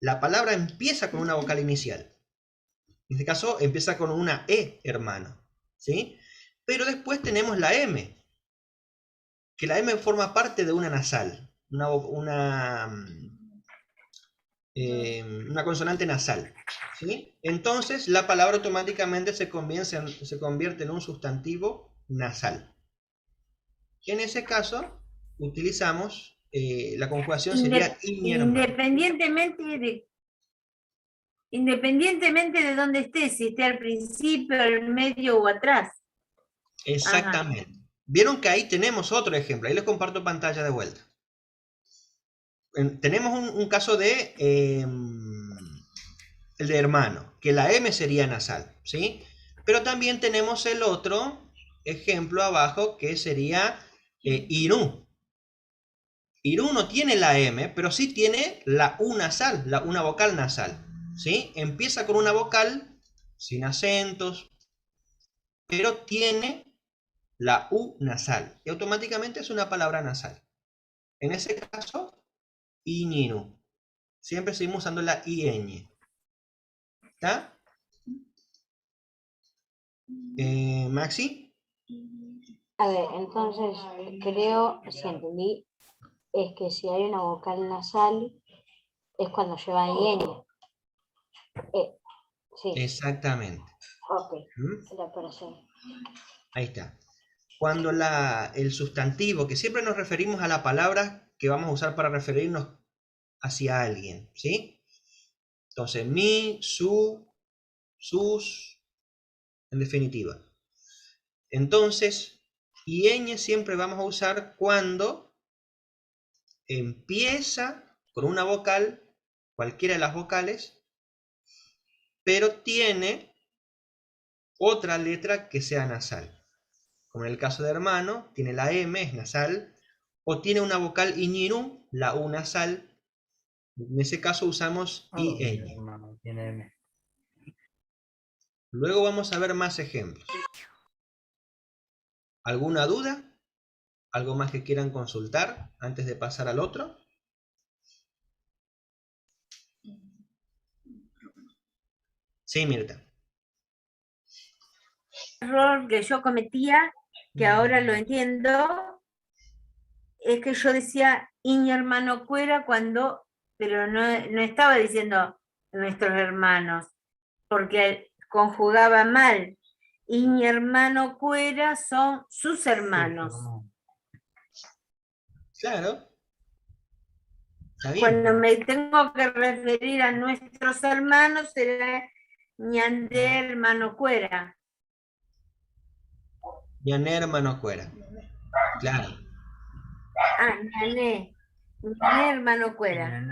la palabra empieza con una vocal inicial. En este caso, empieza con una E, hermano. ¿Sí? Pero después tenemos la M. Que la M forma parte de una nasal. Una consonante nasal. ¿Sí? Entonces, la palabra automáticamente se convierte en un sustantivo nasal. En ese caso, utilizamos la conjugación sería ñ hermano. Independientemente de dónde esté, si esté al principio, al medio o atrás. Exactamente. Vieron que ahí tenemos otro ejemplo. Ahí les comparto pantalla de vuelta. Tenemos un caso de el de hermano, que la M sería nasal, ¿sí? Pero también tenemos el otro ejemplo abajo que sería Irú. Irú no tiene la M, pero sí tiene la U nasal, una vocal nasal, ¿sí? Empieza con una vocal sin acentos, pero tiene la U nasal y automáticamente es una palabra nasal. En ese caso, Iñinu. Siempre seguimos usando la IN. ¿Está? Maxi. A ver, entonces creo, si entendí, es que si hay una vocal nasal es cuando lleva ñ. Sí, Exactamente. ok, ¿Mm? la operación. Ahí está. Cuando el sustantivo, que siempre nos referimos a la palabra que vamos a usar para referirnos hacia alguien, ¿sí? Entonces, mi, su, sus, en definitiva. Entonces, ñ siempre vamos a usar cuando empieza con una vocal, cualquiera de las vocales, pero tiene otra letra que sea nasal. Como en el caso de hermano, tiene la M, es nasal, o tiene una vocal iñirú, la U nasal. En ese caso usamos IN. Luego vamos a ver más ejemplos. ¿Alguna duda? ¿Algo más que quieran consultar antes de pasar al otro? Sí, Mirta. Error que yo cometía, que ahora lo entiendo, es que yo decía Iñ hermano cuera pero no estaba diciendo nuestros hermanos, porque conjugaba mal. Iñ hermano cuera son sus hermanos. Claro. Está bien. Cuando me tengo que referir a nuestros hermanos será ñandé hermano cuera. Ñané hermano cuera. Claro. Ñané. Ñané hermano cuera.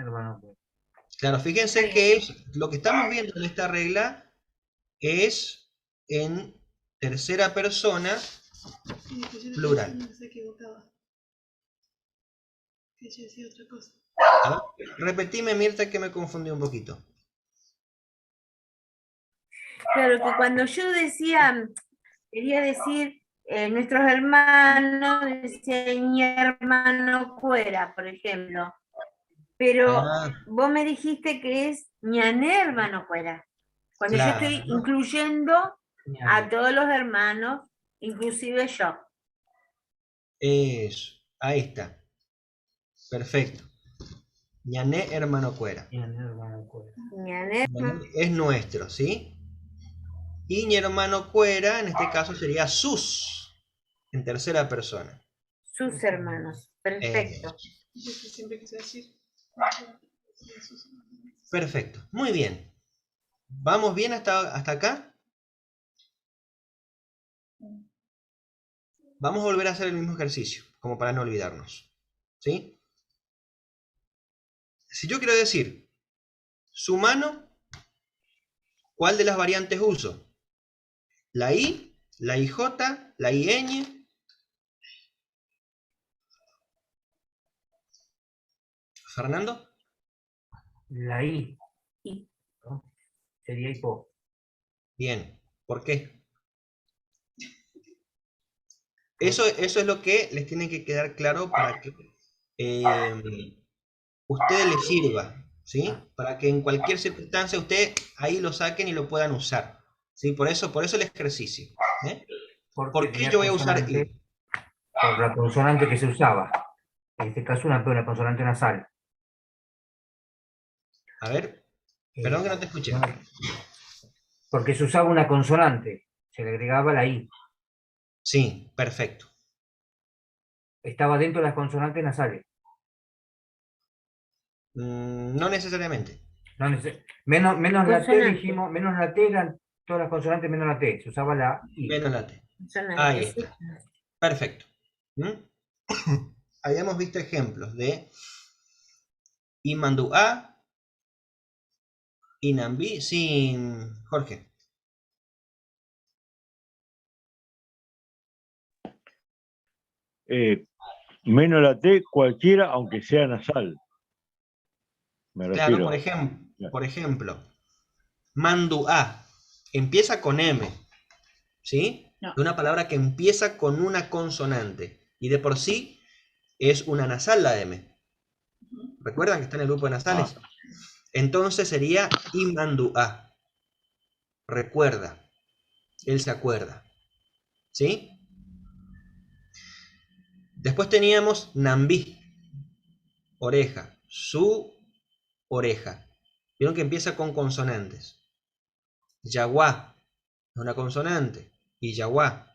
Claro, fíjense que lo que estamos viendo en esta regla es en tercera persona plural. A ver, repetime, Mirta, que me confundí un poquito. Claro, que cuando yo quería decir nuestros hermanos, decía mi hermano cuera, por ejemplo. Pero vos me dijiste que es ñané hermano cuera. Cuando yo estoy incluyendo a todos los hermanos, inclusive yo. Eso, ahí está. Perfecto. Ñané hermano cuera. Ñané Es nuestro, ¿sí? Y mi hermano cuera, en este caso sería sus, en tercera persona. sus hermanos. Perfecto. Perfecto, muy bien. ¿Vamos bien hasta acá? Vamos a volver a hacer el mismo ejercicio, como para no olvidarnos. ¿Sí? Si yo quiero decir su mano, ¿cuál de las variantes uso? ¿La I, la IJ, la IN? ¿Fernando? La I. ¿No? Sería hipo. Bien, ¿por qué? Eso es lo que les tiene que quedar claro para que ustedes les sirva, ¿sí? Para que en cualquier circunstancia ustedes ahí lo saquen y lo puedan usar, ¿sí? Por eso el ejercicio. ¿Por qué tenía yo voy a usar consonante I? por la consonante que se usaba. En este caso una consonante nasal. A ver, perdón que no te escuché. Porque se usaba una consonante, se le agregaba la I. Sí, perfecto. Estaba dentro de las consonantes nasales. No necesariamente. No menos la T, Consonante. dijimos, menos la T eran todas las consonantes menos la T, se usaba la I. Menos la T. Consonante, Ahí sí. está. Perfecto. Habíamos visto ejemplos de Imandu'a, Inambi, sin Jorge. Menos la T, cualquiera, aunque sea nasal. Me Claro, refiero. por ejemplo, Mandu'a empieza con M, ¿sí? No. Es una palabra que empieza con una consonante y de por sí es una nasal la M. ¿Recuerdan que está en el grupo de nasales? Entonces sería Imandu'a. Recuerda. Él se acuerda. ¿Sí? Después teníamos Nambi. Oreja. Su oreja. Vieron que empieza con consonantes. Yaguá. Es una consonante. Y Yaguá.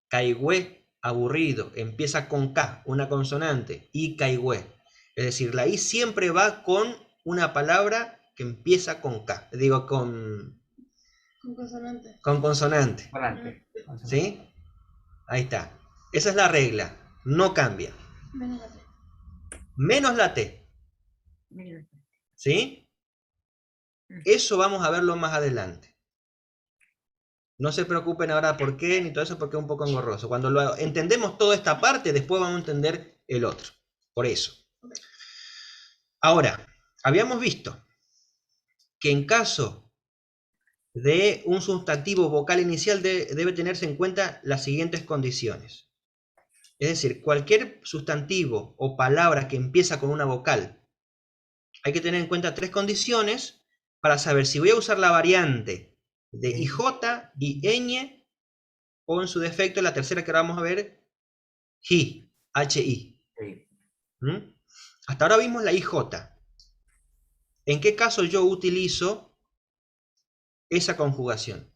Caigüe. Aburrido. Empieza con K. Una consonante. Y Caigüe. Es decir, la I siempre va con una palabra que empieza con K. Digo, con consonante. Con consonante. ¿Sí? Ahí está. Esa es la regla. No cambia. Menos la T. Menos la T. ¿Sí? Eso vamos a verlo más adelante. No se preocupen ahora por qué ni todo eso porque es un poco engorroso. Cuando lo entendemos toda esta parte, después vamos a entender el otro. Por eso. Ahora, habíamos visto que en caso de un sustantivo vocal inicial debe tenerse en cuenta las siguientes condiciones. Es decir, cualquier sustantivo o palabra que empieza con una vocal, hay que tener en cuenta 3 condiciones para saber si voy a usar la variante de IJ, IN, o en su defecto, la tercera que ahora vamos a ver, HI, HI. Hasta ahora vimos la IJ. ¿En qué caso yo utilizo esa conjugación?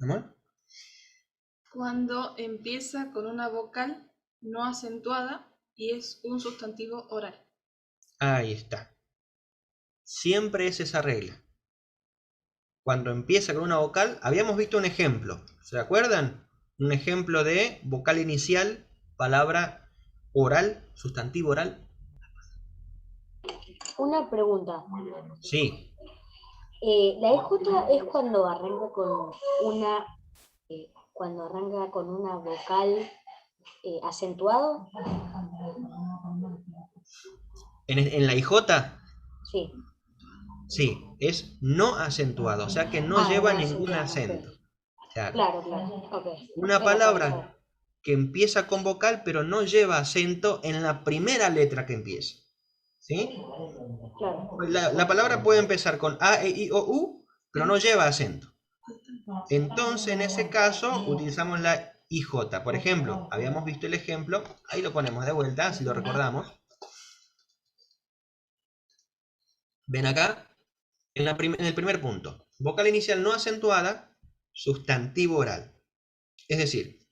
¿Amor? Cuando empieza con una vocal no acentuada y es un sustantivo oral. Ahí está. Siempre es esa regla. Cuando empieza con una vocal, habíamos visto un ejemplo. ¿Se acuerdan? Un ejemplo de vocal inicial, palabra oral, sustantivo oral. Una pregunta. Sí. La EJ es cuando arranca con una vocal acentuado. ¿En la IJ? Sí. Sí, es no acentuado, o sea que no lleva ningún acento. Claro, okay. Una palabra que empieza con vocal pero no lleva acento en la primera letra que empieza. ¿Sí? Claro. La palabra puede empezar con A, E, I, O, U, pero no lleva acento. Entonces, en ese caso, utilizamos la IJ. Por ejemplo, habíamos visto el ejemplo, ahí lo ponemos de vuelta, si lo recordamos. Ven acá, en el primer punto. Vocal inicial no acentuada, sustantivo oral. Es decir,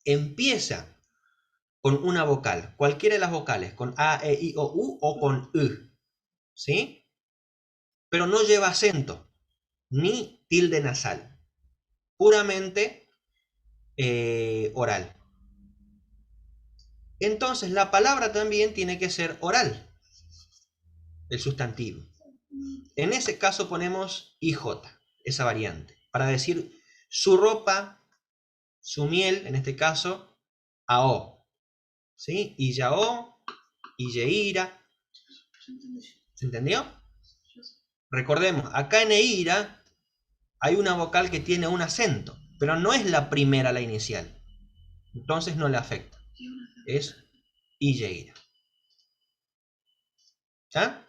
empieza con una vocal, cualquiera de las vocales, con A, E, I, O, U o con U. ¿Sí? Pero no lleva acento, ni tilde nasal. Puramente oral. Entonces, la palabra también tiene que ser oral, el sustantivo. En ese caso ponemos IJ, esa variante, para decir su ropa, su miel, en este caso, AO. ¿Sí? Iyao, Iyeira. ¿Se entendió? Recordemos, acá en Eira hay una vocal que tiene un acento, pero no es la primera, la inicial. Entonces no le afecta. Es Illeira. ¿Ya?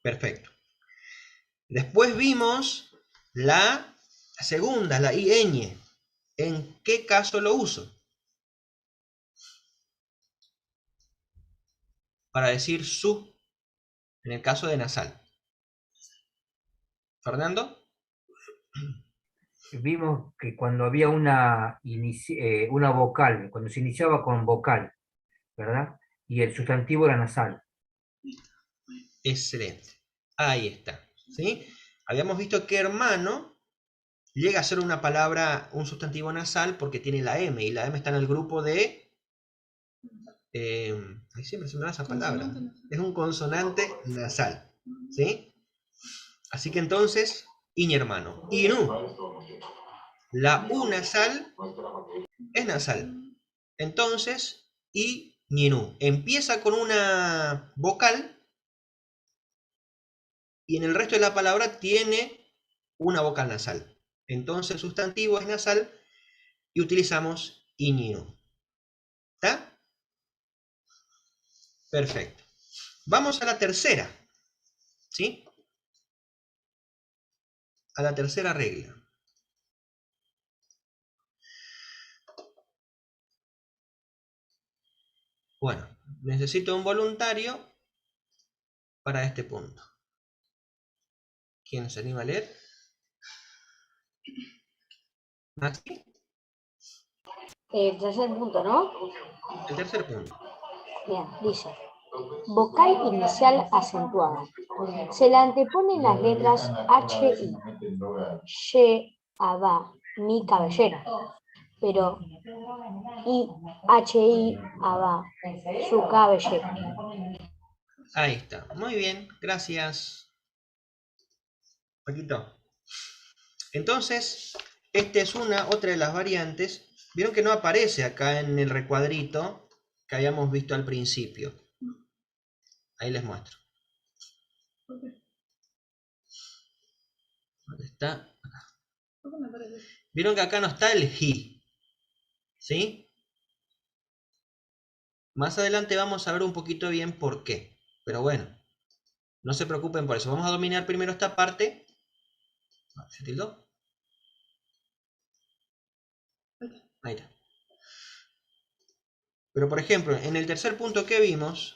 Perfecto. Después vimos la segunda, la IN. ¿En qué caso lo uso? Para decir su, en el caso de nasal. ¿Fernando? Vimos que cuando había una vocal, cuando se iniciaba con vocal, ¿verdad? Y el sustantivo era nasal. Excelente. Ahí está. ¿Sí? Habíamos visto que hermano llega a ser una palabra, un sustantivo nasal porque tiene la M, y la M está en el grupo de... ahí siempre se me da esa palabra. Es un consonante nasal. ¿Sí? Así que entonces, iñ hermano. Inu. La U nasal es nasal. Entonces, i, ñinu. Empieza con una vocal y en el resto de la palabra tiene una vocal nasal. Entonces el sustantivo es nasal y utilizamos iñinu. ¿Está? Perfecto. Vamos a la tercera. ¿Sí? A la tercera regla. Bueno, necesito un voluntario para este punto. ¿Quién se anima a leer? ¿Maxi? El tercer punto, ¿no? El tercer punto. Bien, dice. Vocal inicial acentuada. Se le anteponen las letras H, I. Ye, Abá, mi cabellera. Pero I, H, I, Abá, su cabellera. Ahí está. Muy bien. Gracias. Paquito. Entonces, esta es otra de las variantes. Vieron que no aparece acá en el recuadrito que habíamos visto al principio. Ahí les muestro. ¿Dónde está? Acá. Vieron que acá no está el ji. ¿Sí? Más adelante vamos a ver un poquito bien por qué. Pero bueno, no se preocupen por eso. Vamos a dominar primero esta parte. ¿Se tildó? Ahí está. Pero por ejemplo, en el tercer punto que vimos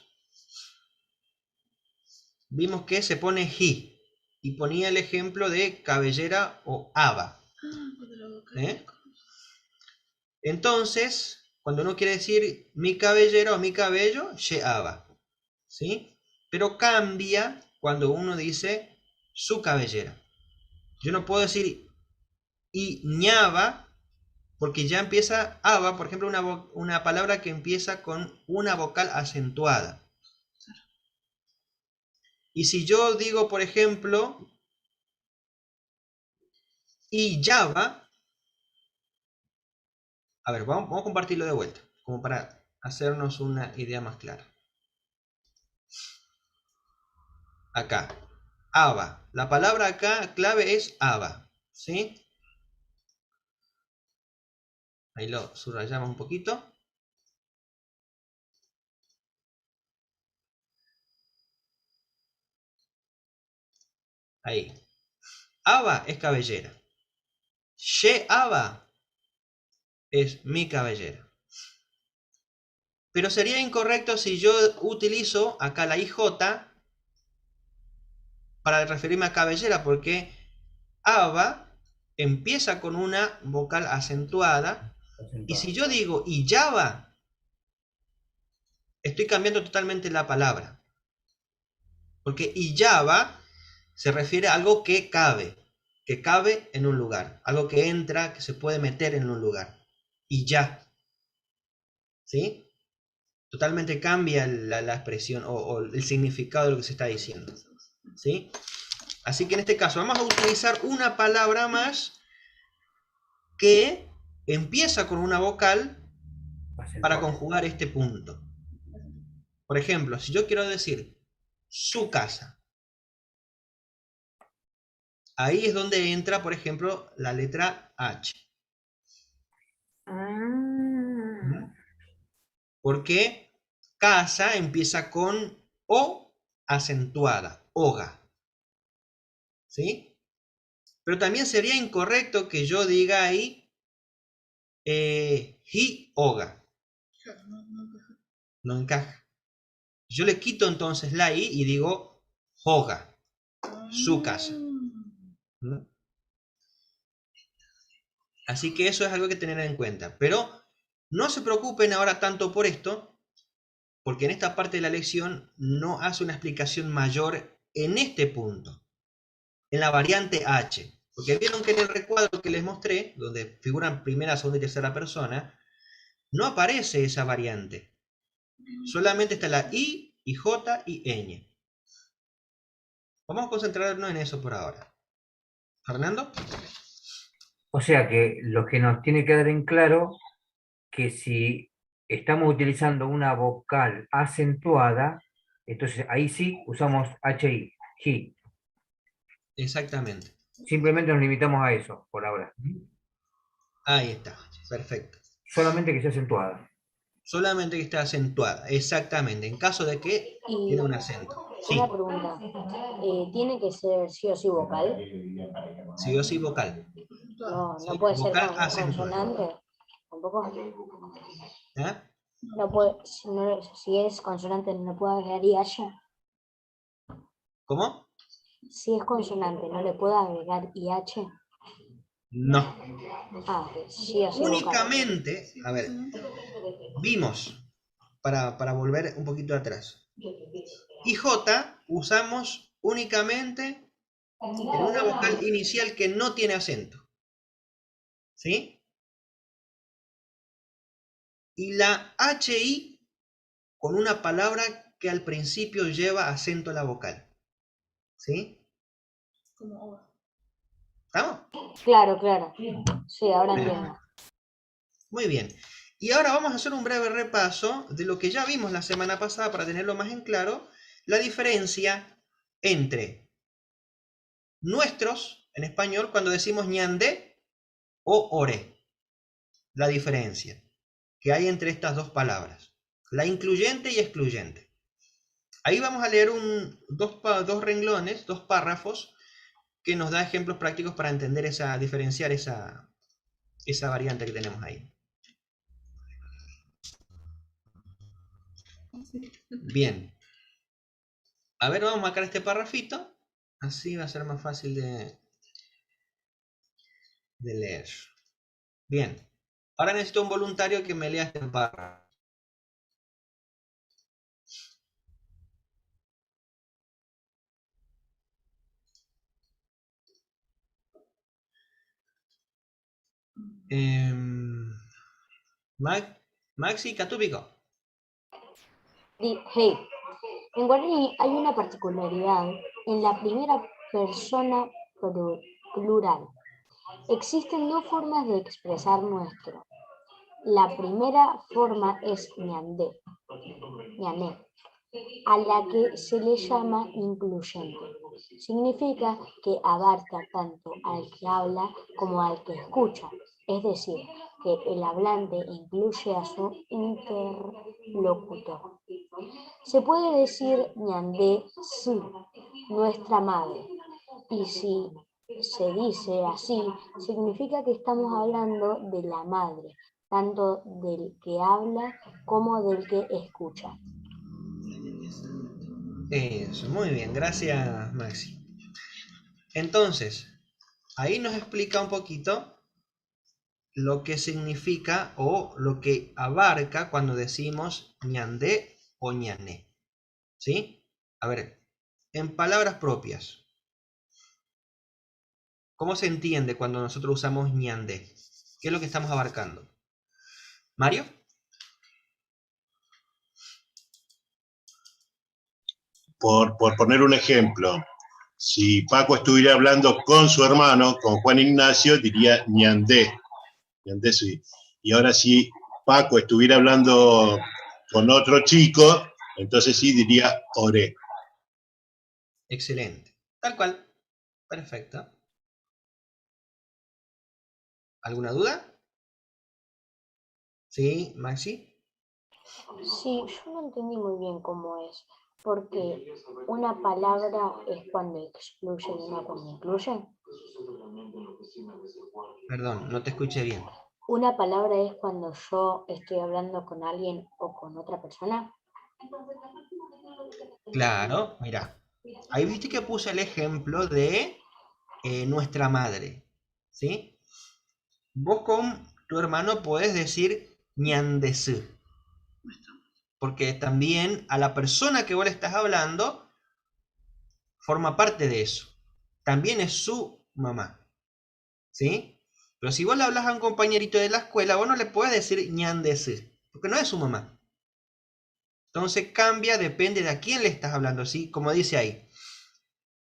que se pone ji. Y ponía el ejemplo de cabellera o haba. ¿Eh? Entonces, cuando uno quiere decir mi cabellera o mi cabello, sheaba. ¿Sí? Pero cambia cuando uno dice su cabellera. Yo no puedo decir iñaba porque ya empieza aba, por ejemplo, una palabra que empieza con una vocal acentuada. Y si yo digo, por ejemplo, iyaba, a ver, vamos a compartirlo de vuelta, como para hacernos una idea más clara. Acá, aba. La palabra acá clave es aba, ¿sí? Ahí lo subrayamos un poquito. Ahí. Aba es cabellera. Sheaba es mi cabellera. Pero sería incorrecto si yo utilizo acá la IJ para referirme a cabellera, porque aba empieza con una vocal acentuada. Y si yo digo iyaba, estoy cambiando totalmente la palabra. Porque iyaba se refiere a algo que cabe en un lugar, algo que entra, que se puede meter en un lugar. Y ya. ¿Sí? Totalmente cambia la expresión o el significado de lo que se está diciendo. ¿Sí? Así que en este caso vamos a utilizar una palabra más que empieza con una vocal para conjugar este punto. Por ejemplo, si yo quiero decir su casa, Ahí es donde entra, por ejemplo, la letra H. Ah, Porque casa empieza con O acentuada, hoga. ¿Sí? Pero también sería incorrecto que yo diga ahí hi hoga. No encaja. Yo le quito entonces la I y digo hoga, su casa. ¿Mm? Así que eso es algo que tener en cuenta. Pero no se preocupen ahora tanto por esto, porque en esta parte de la lección no hace una explicación mayor en este punto, en la variante H. Porque vieron que en el recuadro que les mostré, donde figuran primera, segunda y tercera persona, no aparece esa variante. Solamente está la I y J y ñ. Vamos a concentrarnos en eso por ahora. ¿Fernando? O sea que lo que nos tiene que dar en claro que si estamos utilizando una vocal acentuada, entonces ahí sí usamos HI, hi. Exactamente. Simplemente nos limitamos a eso por ahora. Ahí está. Perfecto. Solamente que sea acentuada. Solamente que esté acentuada. Exactamente. En caso de que Y tiene un acento. Sí. una pregunta, ¿tiene que ser sí o sí vocal? Sí o sí vocal. No, Sí, no puede ser vocal acentuada. consonante. Tampoco. ¿Ah? No puede, si es consonante, no puedo agregar IH. ¿Cómo? Si es consonante, no le puedo agregar IH. No. Ah, sí o sí vocal. Únicamente, a ver, vimos, para volver un poquito atrás. Y J usamos únicamente en una vocal inicial que no tiene acento. ¿Sí? Y la HI con una palabra que al principio lleva acento a la vocal. ¿Sí? Como ova. ¿Estamos? Claro, claro. Sí, ahora entiendo. Muy bien. Y ahora vamos a hacer un breve repaso de lo que ya vimos la semana pasada para tenerlo más en claro, la diferencia entre nuestros, en español, cuando decimos ñandé o oré. La diferencia que hay entre estas dos palabras, la incluyente y excluyente. Ahí vamos a leer dos renglones, dos párrafos, que nos da ejemplos prácticos para entender diferenciar esa variante que tenemos ahí. Bien. A ver, vamos a marcar este párrafito. Así va a ser más fácil de leer. Bien. Ahora necesito un voluntario que me lea este párrafo. Maxi Catúbico. Hey, en guaraní hay una particularidad en la primera persona plural. Existen dos formas de expresar nuestro. La primera forma es ñandé, ñané, a la que se le llama incluyente. Significa que abarca tanto al que habla como al que escucha, es decir, que el hablante incluye a su interlocutor. Se puede decir ñandé sí, nuestra madre, y si se dice así, significa que estamos hablando de la madre, tanto del que habla como del que escucha. Eso, muy bien, gracias Maxi. Entonces, ahí nos explica un poquito lo que significa o lo que abarca cuando decimos ñandé o ñané. ¿Sí? A ver, en palabras propias, ¿cómo se entiende cuando nosotros usamos ñandé? ¿Qué es lo que estamos abarcando? ¿Mario? Por poner un ejemplo, si Paco estuviera hablando con su hermano, con Juan Ignacio, diría ñandé. Ñandé sí. Y ahora si Paco estuviera hablando con otro chico, entonces sí diría oré. Excelente. Tal cual. Perfecto. ¿Alguna duda? ¿Sí, Maxi? Sí, yo no entendí muy bien cómo es, porque una palabra es cuando excluye y una cuando incluye. Perdón, no te escuché bien. Una palabra es cuando yo estoy hablando con alguien o con otra persona. Claro, mira. Ahí viste que puse el ejemplo de nuestra madre, ¿sí? Vos con tu hermano podés decir ñandesú, porque también a la persona que vos le estás hablando forma parte de eso. También es su mamá, ¿sí? Pero si vos le hablas a un compañerito de la escuela, vos no le podés decir ñandesú, porque no es su mamá. Entonces cambia, depende de a quién le estás hablando, ¿sí? Como dice ahí.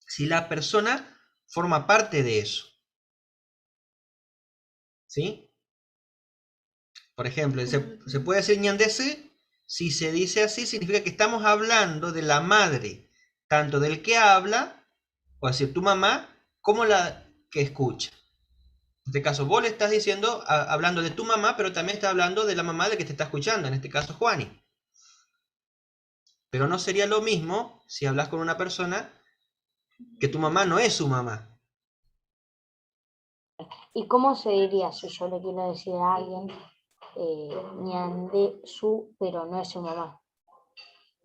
Si la persona forma parte de eso, ¿sí? Por ejemplo, se puede decir ñandesú, si se dice así, significa que estamos hablando de la madre, tanto del que habla, o decir tu mamá, como la que escucha. En este caso, vos le estás diciendo, hablando de tu mamá, pero también estás hablando de la mamá de que te está escuchando, en este caso Juani. Pero no sería lo mismo si hablas con una persona que tu mamá no es su mamá. ¿Y cómo se diría si yo le quiero decir a alguien ñande su, pero no es su mamá?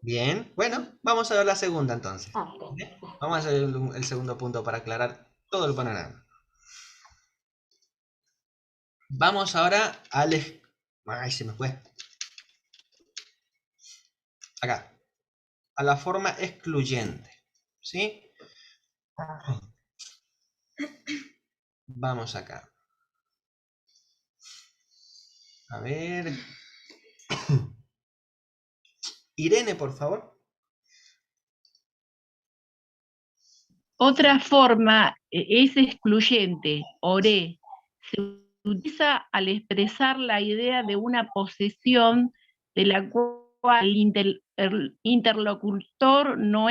Bien, bueno, vamos a ver la segunda entonces. Ah, ok. ¿Bien? Vamos a hacer el segundo punto para aclarar todo el panorama. Vamos ahora al... Ay, se me fue. Acá. A la forma excluyente. ¿Sí? Vamos acá. A ver. Irene, por favor. Otra forma es excluyente, oré. Se utiliza al expresar la idea de una posesión de la cual el interlocutor no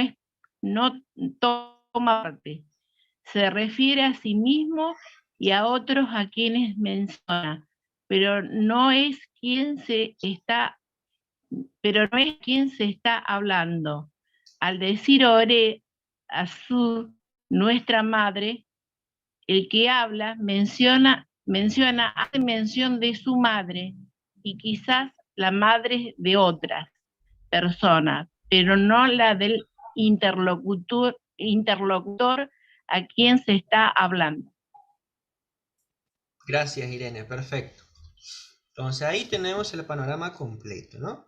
toma parte. Se refiere a sí mismo y a otros a quienes menciona, pero no es quien se está hablando. Al decir oré a nuestra madre, el que habla hace mención de su madre y quizás la madre de otras personas, pero no la del interlocutor a quien se está hablando. Gracias, Irene. Perfecto. Entonces ahí tenemos el panorama completo, ¿no?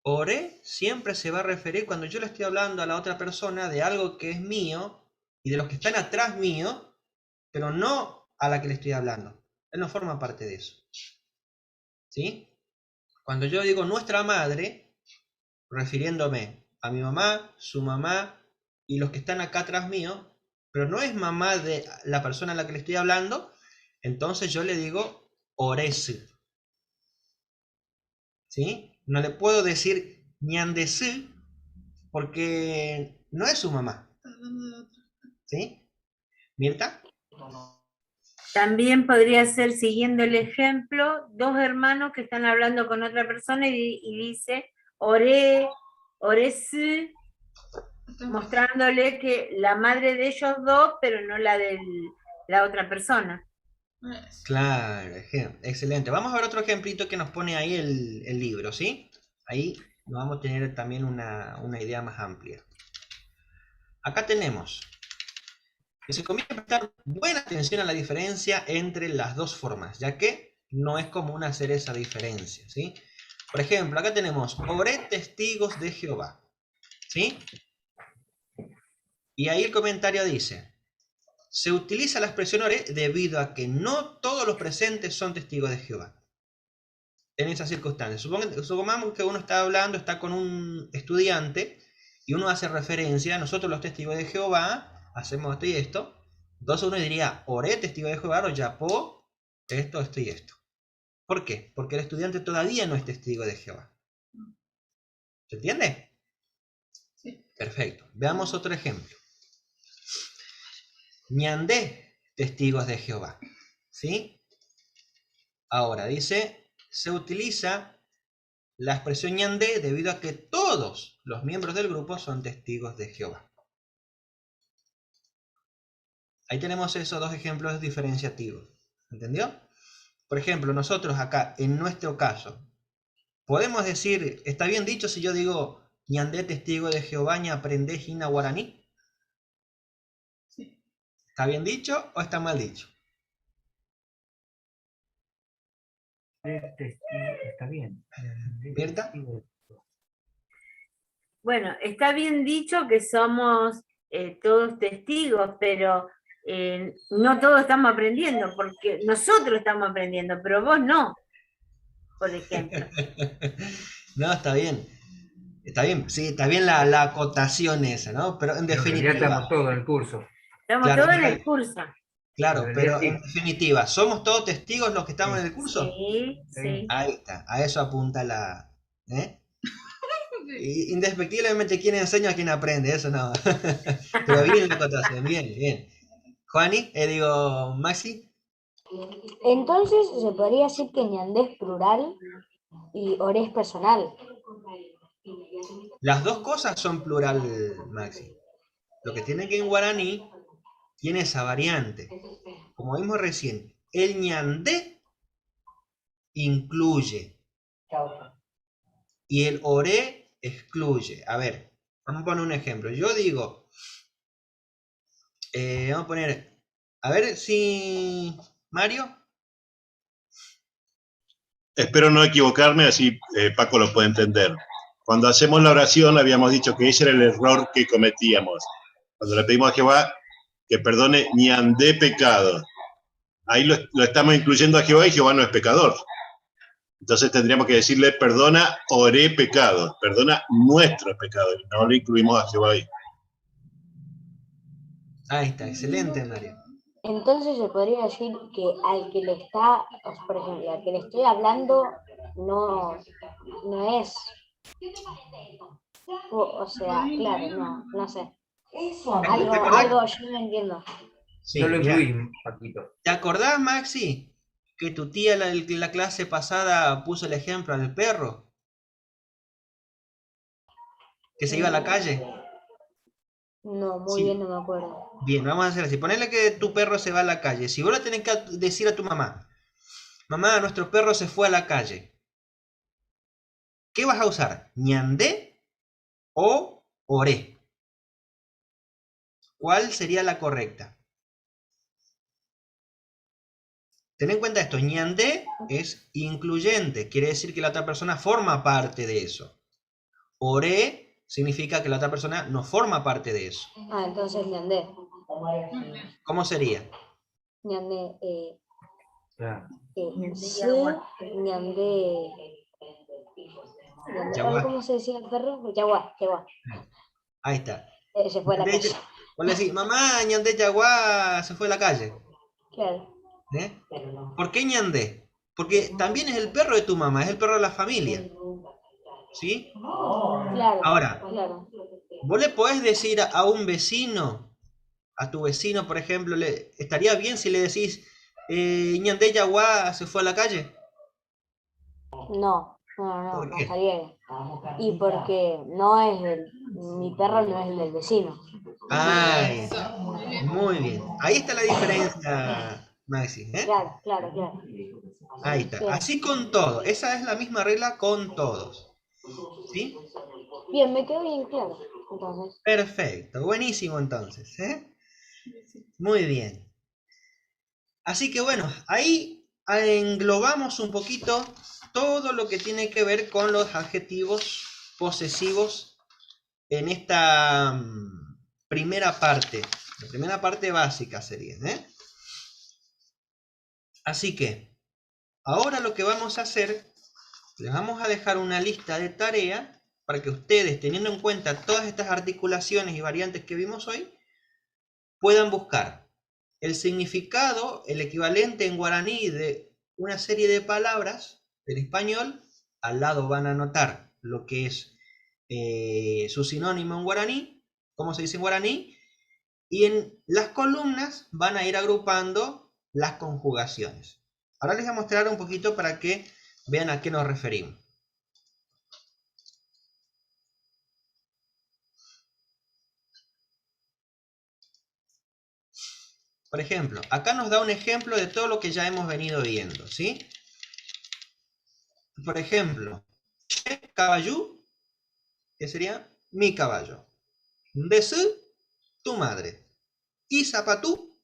Oré siempre se va a referir cuando yo le estoy hablando a la otra persona de algo que es mío y de los que están atrás mío, pero no a la que le estoy hablando. Él no forma parte de eso. ¿Sí? Cuando yo digo nuestra madre, refiriéndome a mi mamá, su mamá y los que están acá atrás mío, pero no es mamá de la persona a la que le estoy hablando, entonces yo le digo orese. ¿Sí? No le puedo decir ñandesú porque no es su mamá. ¿Sí? ¿Mirta? También podría ser, siguiendo el ejemplo, dos hermanos que están hablando con otra persona y dice oré, oresu, mostrándole que la madre de ellos dos, pero no la de la otra persona. Claro, excelente. Vamos a ver otro ejemplito que nos pone ahí el libro, ¿sí? Ahí vamos a tener también una idea más amplia. Acá tenemos que se conviene prestar buena atención a la diferencia entre las dos formas, ya que no es común hacer esa diferencia, ¿sí? Por ejemplo, acá tenemos oré testigos de Jehová, ¿sí? Y ahí el comentario dice: se utiliza la expresión oré debido a que no todos los presentes son testigos de Jehová. En esas circunstancias. Supongamos que uno está hablando, está con un estudiante y uno hace referencia, nosotros los testigos de Jehová hacemos esto y esto. Entonces uno diría, oré testigo de Jehová, o yapó, esto y esto. ¿Por qué? Porque el estudiante todavía no es testigo de Jehová. ¿Se entiende? Sí. Perfecto. Veamos otro ejemplo. Ñandé, testigos de Jehová. ¿Sí? Ahora, dice, se utiliza la expresión ñandé debido a que todos los miembros del grupo son testigos de Jehová. Ahí tenemos esos dos ejemplos diferenciativos. ¿Entendió? Por ejemplo, nosotros acá, en nuestro caso, podemos decir, ¿está bien dicho si yo digo ñandé testigo de Jehová ña aprendé jina guaraní? ¿Está bien dicho o está mal dicho? Está bien. ¿Mirta? Bueno, está bien dicho que somos todos testigos, pero no todos estamos aprendiendo, porque nosotros estamos aprendiendo, pero vos no, por ejemplo. No, está bien. Está bien, sí, está bien la acotación esa, ¿no? Pero en En realidad definitiva. estamos todos en el curso. Estamos Claro, todos en el curso. Claro, En pero realidad en definitiva, ¿somos todos testigos los que estamos en el curso? Sí, sí. Ahí está, a eso apunta la... ¿eh? Y indefectiblemente quien enseña a quien aprende, eso no. Pero bien la acotación, bien, bien. Juani, digo, Maxi. Entonces se podría decir que ñandé es plural y oré es personal. Las dos cosas son plural, Maxi. Lo que tiene que en guaraní tiene esa variante. Como vimos recién, el ñandé incluye y el oré excluye. A ver, vamos a poner un ejemplo. Yo digo, vamos a poner, a ver si Mario. Espero no equivocarme, así Paco lo puede entender. Cuando hacemos la oración habíamos dicho que ese era el error que cometíamos. Cuando le pedimos a Jehová que perdone ñandé pecado. Ahí lo estamos incluyendo a Jehová y Jehová no es pecador. Entonces tendríamos que decirle perdona oré pecado, perdona nuestros pecados. No lo incluimos a Jehová ahí. Ahí está, excelente, Mario. Entonces se podría decir que al que le está, por ejemplo, al que le estoy hablando no es, o sea, claro, no sé. Algo yo no entiendo. Sí, Yo lo mirá. incluí, Paquito. ¿Te acordás, Maxi, que tu tía la clase pasada puso el ejemplo del perro? Que se iba a la calle. No, muy Sí. bien, no me acuerdo. Bien, vamos a hacer así. Ponele que tu perro se va a la calle. Si vos le tenés que decir a tu mamá, mamá, nuestro perro se fue a la calle. ¿Qué vas a usar? ¿Ñandé o oré? ¿Cuál sería la correcta? Ten en cuenta esto, ñandé es incluyente, quiere decir que la otra persona forma parte de eso. Oré significa que la otra persona no forma parte de eso. Ah, entonces ñandé. ¿Cómo sería? Ñandé, Claro. sí, ñandé. Yaguá. ¿Cómo se decía el perro? Yaguá. Ahí está. Se fue a la calle. Vos le decís, mamá, ñandé yaguá se fue a la calle. Claro. ¿Eh? ¿Por qué ñandé? Porque también es el perro de tu mamá, es el perro de la familia. ¿Sí? Claro. Ahora, Claro. vos le podés decir a un vecino, a tu vecino, por ejemplo, ¿estaría bien si le decís, ñandé yaguá se fue a la calle? No ¿Por qué? estaría bien. Y porque mi perro no es el del vecino. Ay, muy bien. Ahí está la diferencia, Maxi. ¿eh? Claro. Ahí está. Bien. Así con todo. Esa es la misma regla con todos. ¿Sí? Bien, me quedó bien claro. Entonces. Perfecto. Buenísimo entonces. Muy bien. Así que bueno, ahí englobamos un poquito todo lo que tiene que ver con los adjetivos posesivos en esta primera parte. La primera parte básica sería. Así que, ahora lo que vamos a hacer, les vamos a dejar una lista de tarea para que ustedes, teniendo en cuenta todas estas articulaciones y variantes que vimos hoy, puedan buscar el significado, el equivalente en guaraní de una serie de palabras del español. Al lado van a anotar lo que es su sinónimo en guaraní, cómo se dice en guaraní, y en las columnas van a ir agrupando las conjugaciones. Ahora les voy a mostrar un poquito para que vean a qué nos referimos. Por ejemplo, acá nos da un ejemplo de todo lo que ya hemos venido viendo, ¿sí? Por ejemplo, che caballo, que sería mi caballo. Desu, tu madre. Y zapatú,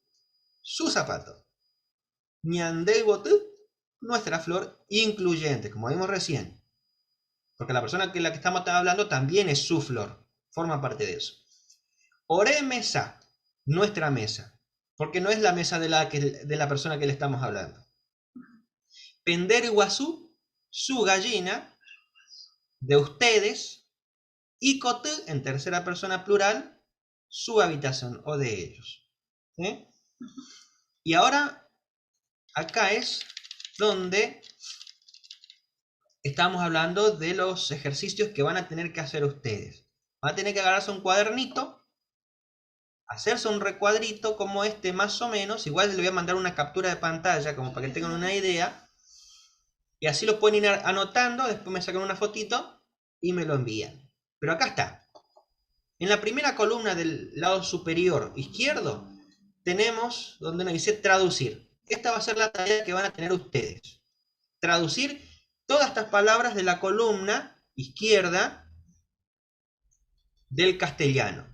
su zapato. Ñandei botu, nuestra flor incluyente, como vimos recién. Porque la persona que la que estamos hablando también es su flor, forma parte de eso. Ore mesa, nuestra mesa. Porque no es la mesa de la persona que le estamos hablando. Pender iguazú, su gallina, de ustedes, y cotu, en tercera persona plural, su habitación o de ellos. ¿Sí? Y ahora, acá es donde estamos hablando de los ejercicios que van a tener que hacer ustedes. Van a tener que agarrarse un cuadernito, hacerse un recuadrito como este más o menos. Igual les voy a mandar una captura de pantalla como para que tengan una idea. Y así lo pueden ir anotando, después me sacan una fotito y me lo envían. Pero acá está. En la primera columna del lado superior izquierdo tenemos donde nos dice traducir. Esta va a ser la tarea que van a tener ustedes. Traducir todas estas palabras de la columna izquierda del castellano.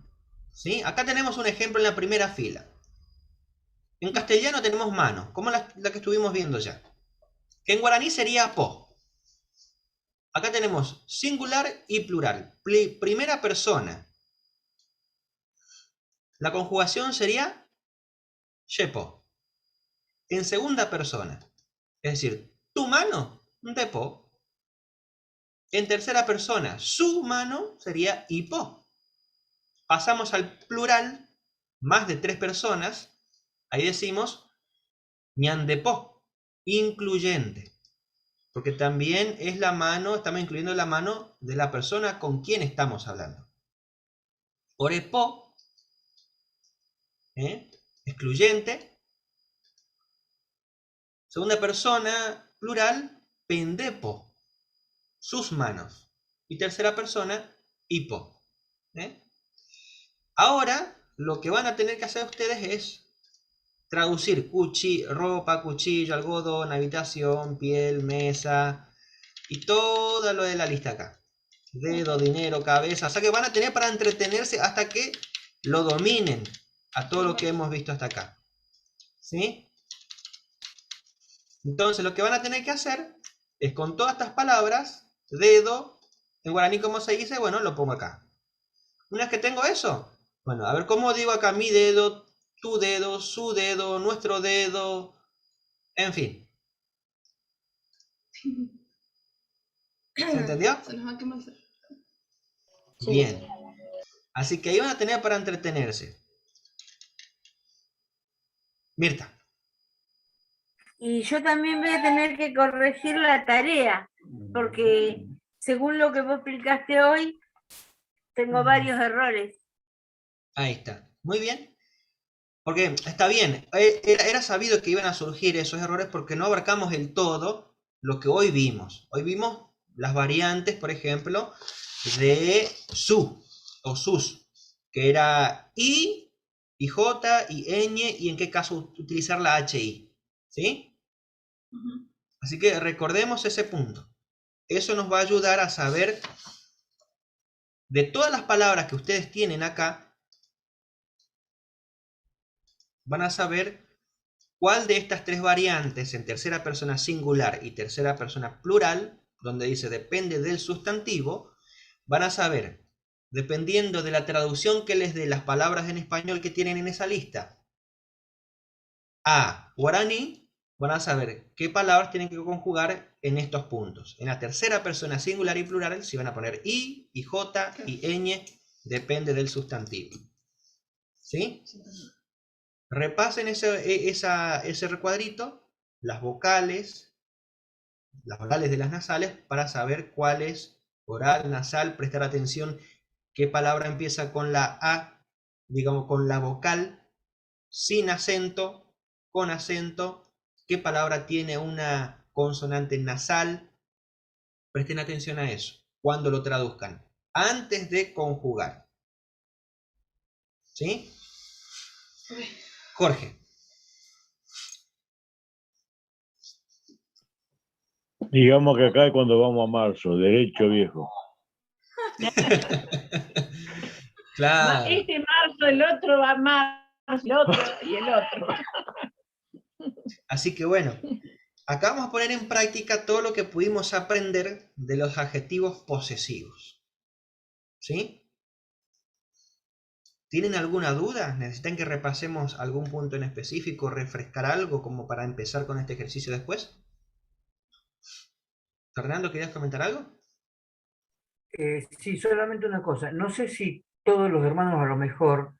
¿Sí? Acá tenemos un ejemplo en la primera fila. En castellano tenemos mano, como la que estuvimos viendo ya. Que en guaraní sería po. Acá tenemos singular y plural. Primera persona. La conjugación sería yepo. En segunda persona. Es decir, tu mano, depo. En tercera persona, su mano sería hipo. Pasamos al plural, más de 3 personas. Ahí decimos ñandepó, incluyente. Porque también es la mano, estamos incluyendo la mano de la persona con quien estamos hablando. Orepó, excluyente. Segunda persona, plural, pendepo, sus manos. Y tercera persona, hipo. Ahora, lo que van a tener que hacer ustedes es traducir ropa, cuchillo, algodón, habitación, piel, mesa y todo lo de la lista acá. Dedo, dinero, cabeza. O sea que van a tener para entretenerse hasta que lo dominen a todo lo que hemos visto hasta acá. ¿Sí? Entonces lo que van a tener que hacer es con todas estas palabras, dedo, en guaraní como se dice, bueno, lo pongo acá. Una vez que tengo eso, bueno, a ver cómo digo acá mi dedo, tu dedo, su dedo, nuestro dedo, en fin. ¿Se entendió? Se nos va a quemar. Bien. Así que ahí van a tener para entretenerse. Mirta. Y yo también voy a tener que corregir la tarea, porque según lo que vos explicaste hoy, tengo varios errores. Ahí está. Muy bien. Porque está bien, era sabido que iban a surgir esos errores porque no abarcamos el todo lo que hoy vimos. Hoy vimos las variantes, por ejemplo, de su o sus, que era i, j, y ñ, y en qué caso utilizar la hi. ¿Sí? Así que recordemos ese punto. Eso nos va a ayudar a saber de todas las palabras que ustedes tienen acá, van a saber cuál de estas 3 variantes en tercera persona singular y tercera persona plural, donde dice depende del sustantivo, van a saber, dependiendo de la traducción que les dé las palabras en español que tienen en esa lista, a guaraní, van a saber qué palabras tienen que conjugar en estos puntos. En la tercera persona singular y plural, si van a poner i, j y ñ, depende del sustantivo. ¿Sí? Repasen ese recuadrito, las vocales de las nasales, para saber cuál es oral, nasal, prestar atención qué palabra empieza con la A, digamos con la vocal, sin acento, con acento, qué palabra tiene una consonante nasal. Presten atención a eso cuando lo traduzcan, antes de conjugar. ¿Sí? Jorge. Digamos que acá es cuando vamos a marzo, derecho viejo. Claro. Este marzo, el otro va a marzo, el otro y el otro. Así que bueno, acá vamos a poner en práctica todo lo que pudimos aprender de los adjetivos posesivos. ¿Sí? ¿Tienen alguna duda? ¿Necesitan que repasemos algún punto en específico, refrescar algo como para empezar con este ejercicio después? Fernando, ¿querías comentar algo? Sí, solamente una cosa. No sé si todos los hermanos a lo mejor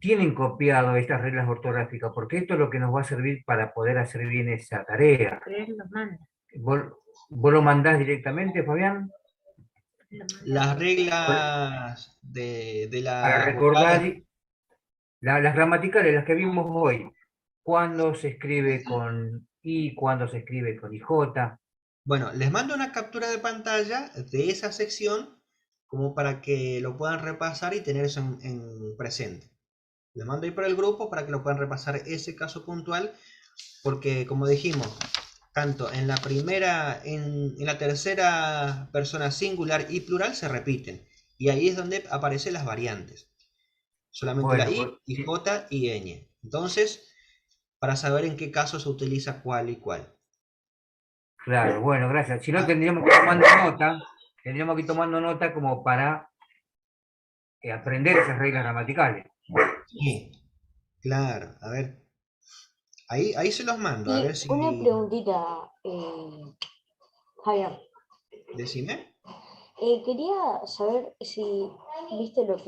tienen copiado estas reglas ortográficas, porque esto es lo que nos va a servir para poder hacer bien esa tarea. ¿Vos lo mandás directamente, Fabián? Las reglas de Para las recordar vocales. las gramaticales, las que vimos hoy. ¿Cuándo se escribe con I? ¿Cuándo se escribe con IJ? Bueno, les mando una captura de pantalla de esa sección como para que lo puedan repasar y tener eso en presente. Les mando ahí por el grupo para que lo puedan repasar ese caso puntual, porque como dijimos, tanto en la primera, en la tercera persona singular y plural se repiten. Y ahí es donde aparecen las variantes. Solamente Bueno, la I, IJ y ñ. Entonces, para saber en qué caso se utiliza cuál y cuál. claro, bueno, gracias. Si no, tendríamos que ir tomando nota como para aprender esas reglas gramaticales. Sí, claro. A ver. Ahí se los mando, a Y ver si... una preguntita, Javier. Decime. Quería saber si viste los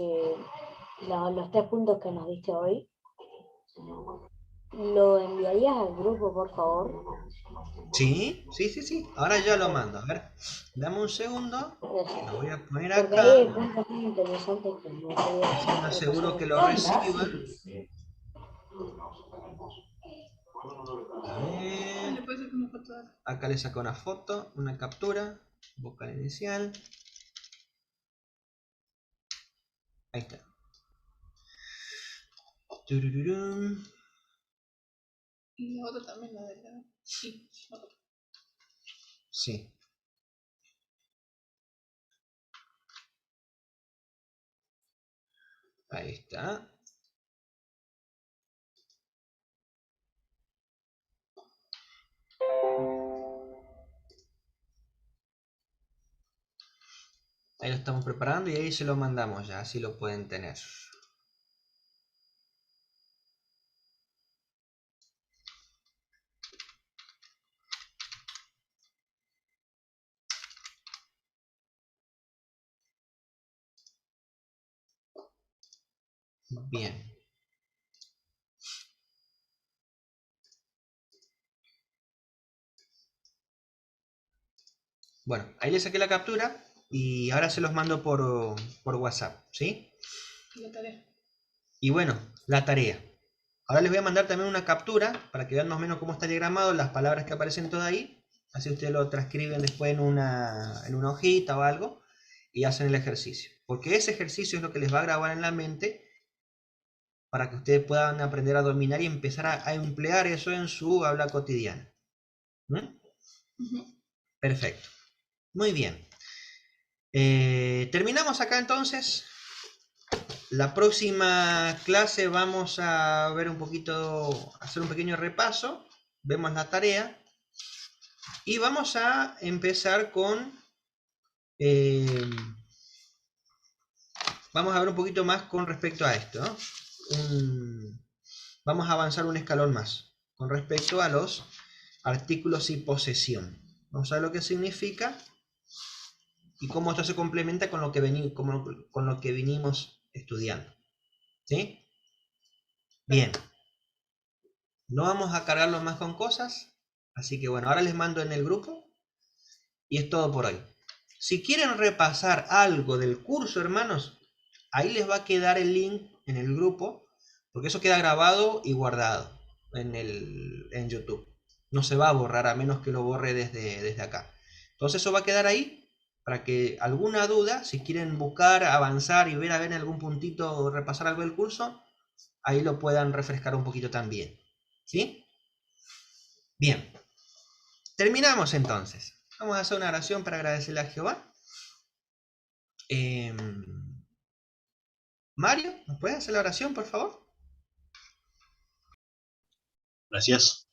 3 puntos que nos diste hoy. ¿Lo enviarías al grupo, por favor? Sí. Ahora ya lo mando. A ver, dame un segundo. Lo voy a poner Porque acá. hay puntos muy interesantes que me Así me aseguro que lo reciban. A ver. Acá le saco una foto, una captura. Vocal inicial. Ahí está. Turururum. Y la otra también, la de la... Sí, otra. Sí. Ahí está. Ahí lo estamos preparando y ahí se lo mandamos ya, así lo pueden tener. Bien. Bueno, ahí le saqué la captura y ahora se los mando por WhatsApp, ¿sí? La tarea. Y bueno, la tarea. Ahora les voy a mandar también una captura para que vean más o menos cómo está diagramado, las palabras que aparecen todas ahí. Así ustedes lo transcriben después en una hojita o algo y hacen el ejercicio. Porque ese ejercicio es lo que les va a grabar en la mente para que ustedes puedan aprender a dominar y empezar a emplear eso en su habla cotidiana. Perfecto. Muy bien. Terminamos acá entonces. La próxima clase vamos a ver un poquito, hacer un pequeño repaso. Vemos la tarea. Y vamos a empezar con... vamos a ver un poquito más con respecto a esto, ¿no? Vamos a avanzar un escalón más con respecto a los artículos y posesión. Vamos a ver lo que significa y cómo esto se complementa con lo que, vinimos estudiando. ¿Sí? Bien. No vamos a cargarlo más con cosas. Así que bueno, ahora les mando en el grupo. Y es todo por hoy. Si quieren repasar algo del curso, hermanos, ahí les va a quedar el link en el grupo. Porque eso queda grabado y guardado. en YouTube. No se va a borrar a menos que lo borre desde acá. Entonces eso va a quedar ahí para que alguna duda, si quieren buscar, avanzar y ver a ver en algún puntito o repasar algo del curso, ahí lo puedan refrescar un poquito también. ¿Sí? Bien. Terminamos entonces. Vamos a hacer una oración para agradecerle a Jehová. Mario, ¿nos puedes hacer la oración, por favor? Gracias.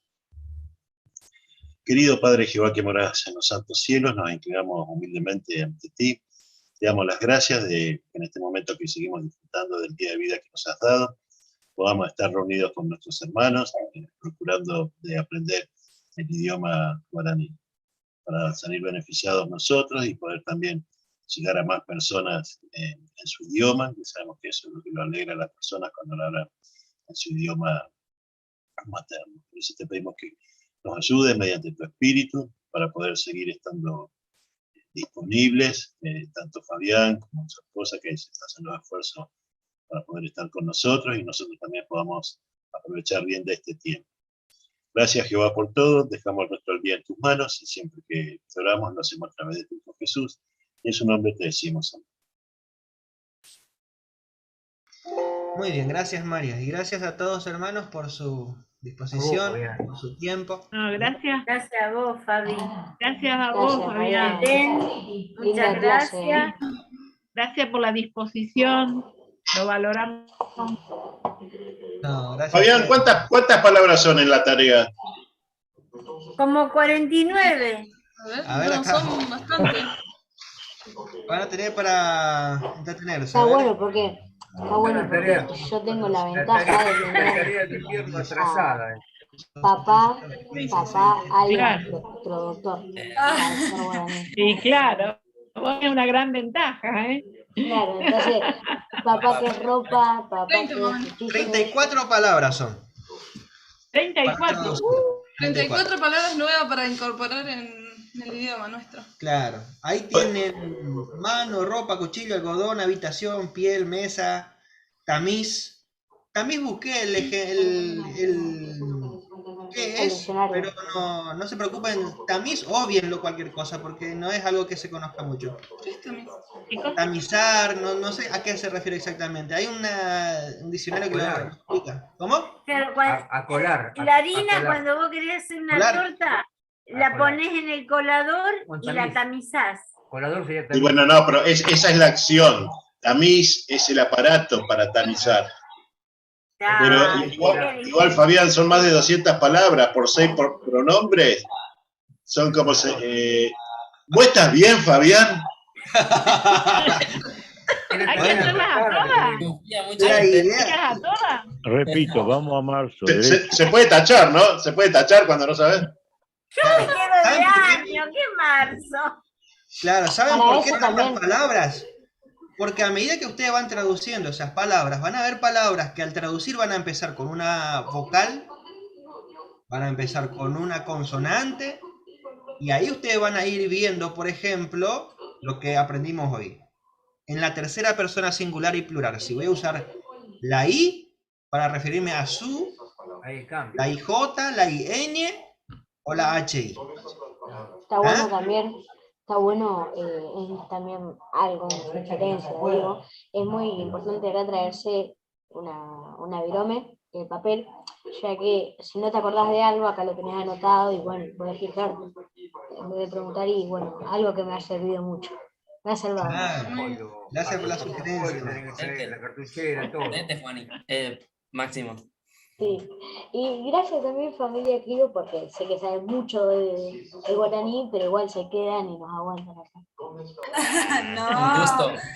Querido Padre Jehová que moras en los santos cielos, nos inclinamos humildemente ante ti. Te damos las gracias de que en este momento que seguimos disfrutando del día de vida que nos has dado, podamos estar reunidos con nuestros hermanos, procurando de aprender el idioma guaraní, para salir beneficiados nosotros y poder también llegar a más personas en su idioma, que sabemos que eso es lo que lo alegra a las personas cuando lo hablan en su idioma materno. Por eso te pedimos que nos ayudes mediante tu espíritu para poder seguir estando disponibles, tanto Fabián como su esposa, que se está haciendo esfuerzo para poder estar con nosotros y nosotros también podamos aprovechar bien de este tiempo. Gracias Jehová por todo, dejamos nuestro día en tus manos y siempre que te oramos lo hacemos a través de tu Hijo Jesús y en su nombre te decimos amén. Muy bien, gracias María y gracias a todos hermanos por su disposición, por su tiempo. No, gracias. Gracias a vos, Fabi. Gracias a vos, Fabián. Muchas gracias. Gracias por la disposición. Lo valoramos. No, gracias. Fabián, ¿cuántas palabras son en la tarea? Como 49. A ver, no, acá. son bastantes. Van a tener para entretenerse. Está bueno porque yo tengo la ventaja de tener papá, alias productor. Sí, claro. Es una gran ventaja, ¿eh? Claro, entonces, papá que es ropa, papá que es cuchillo. 34 palabras son. 34. 34 palabras nuevas para incorporar en el idioma nuestro. Claro. Ahí tienen mano, ropa, cuchillo, algodón, habitación, piel, mesa, tamiz. Tamiz busqué qué es, pero no se preocupen, tamiz o bien cualquier cosa, porque no es algo que se conozca mucho. Tamizar, no sé a qué se refiere exactamente. Hay un diccionario que lo explica. ¿Cómo? Claro, A colar. la harina, cuando vos querés hacer una torta, la pones en el colador y la tamizás. Colador sería Y bueno, no, pero esa es la acción. Tamiz es el aparato para tamizar. Pero igual, Fabián, son más de 200 palabras por 6 pronombres. Son como... ¿Vos estás bien, Fabián? Hay que hacerlas a todas. Repito, vamos a marzo. Se puede tachar, ¿no? Se puede tachar cuando no sabes. Yo me quedo de año, ¿qué marzo? Claro, ¿saben por qué tantas palabras? Porque a medida que ustedes van traduciendo esas palabras, van a haber palabras que al traducir van a empezar con una vocal, van a empezar con una consonante, y ahí ustedes van a ir viendo, por ejemplo, lo que aprendimos hoy. En la tercera persona singular y plural, si voy a usar la I para referirme a su, la IJ, la IN o la HI. Está bueno también. Está bueno, es también algo de referencia, digo, es muy importante acá traerse una virome de papel, ya que si no te acordás de algo, acá lo tenés anotado y bueno, podés fijarte, en vez de preguntar y bueno, algo que me ha servido mucho, me ha salvado. Gracias por la sugerencia. La cartuchera, todo. Máximo. Sí, y gracias también familia Kido porque sé que saben mucho de guaraní, pero igual se quedan y nos aguantan acá.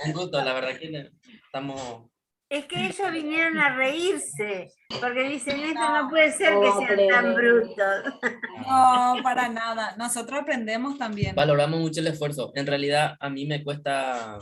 Un gusto, la verdad que estamos... Es que ellos vinieron a reírse, porque dicen, esto no puede ser que sean tan brutos. No, para nada. Nosotros aprendemos también. Valoramos mucho el esfuerzo. En realidad, a mí me cuesta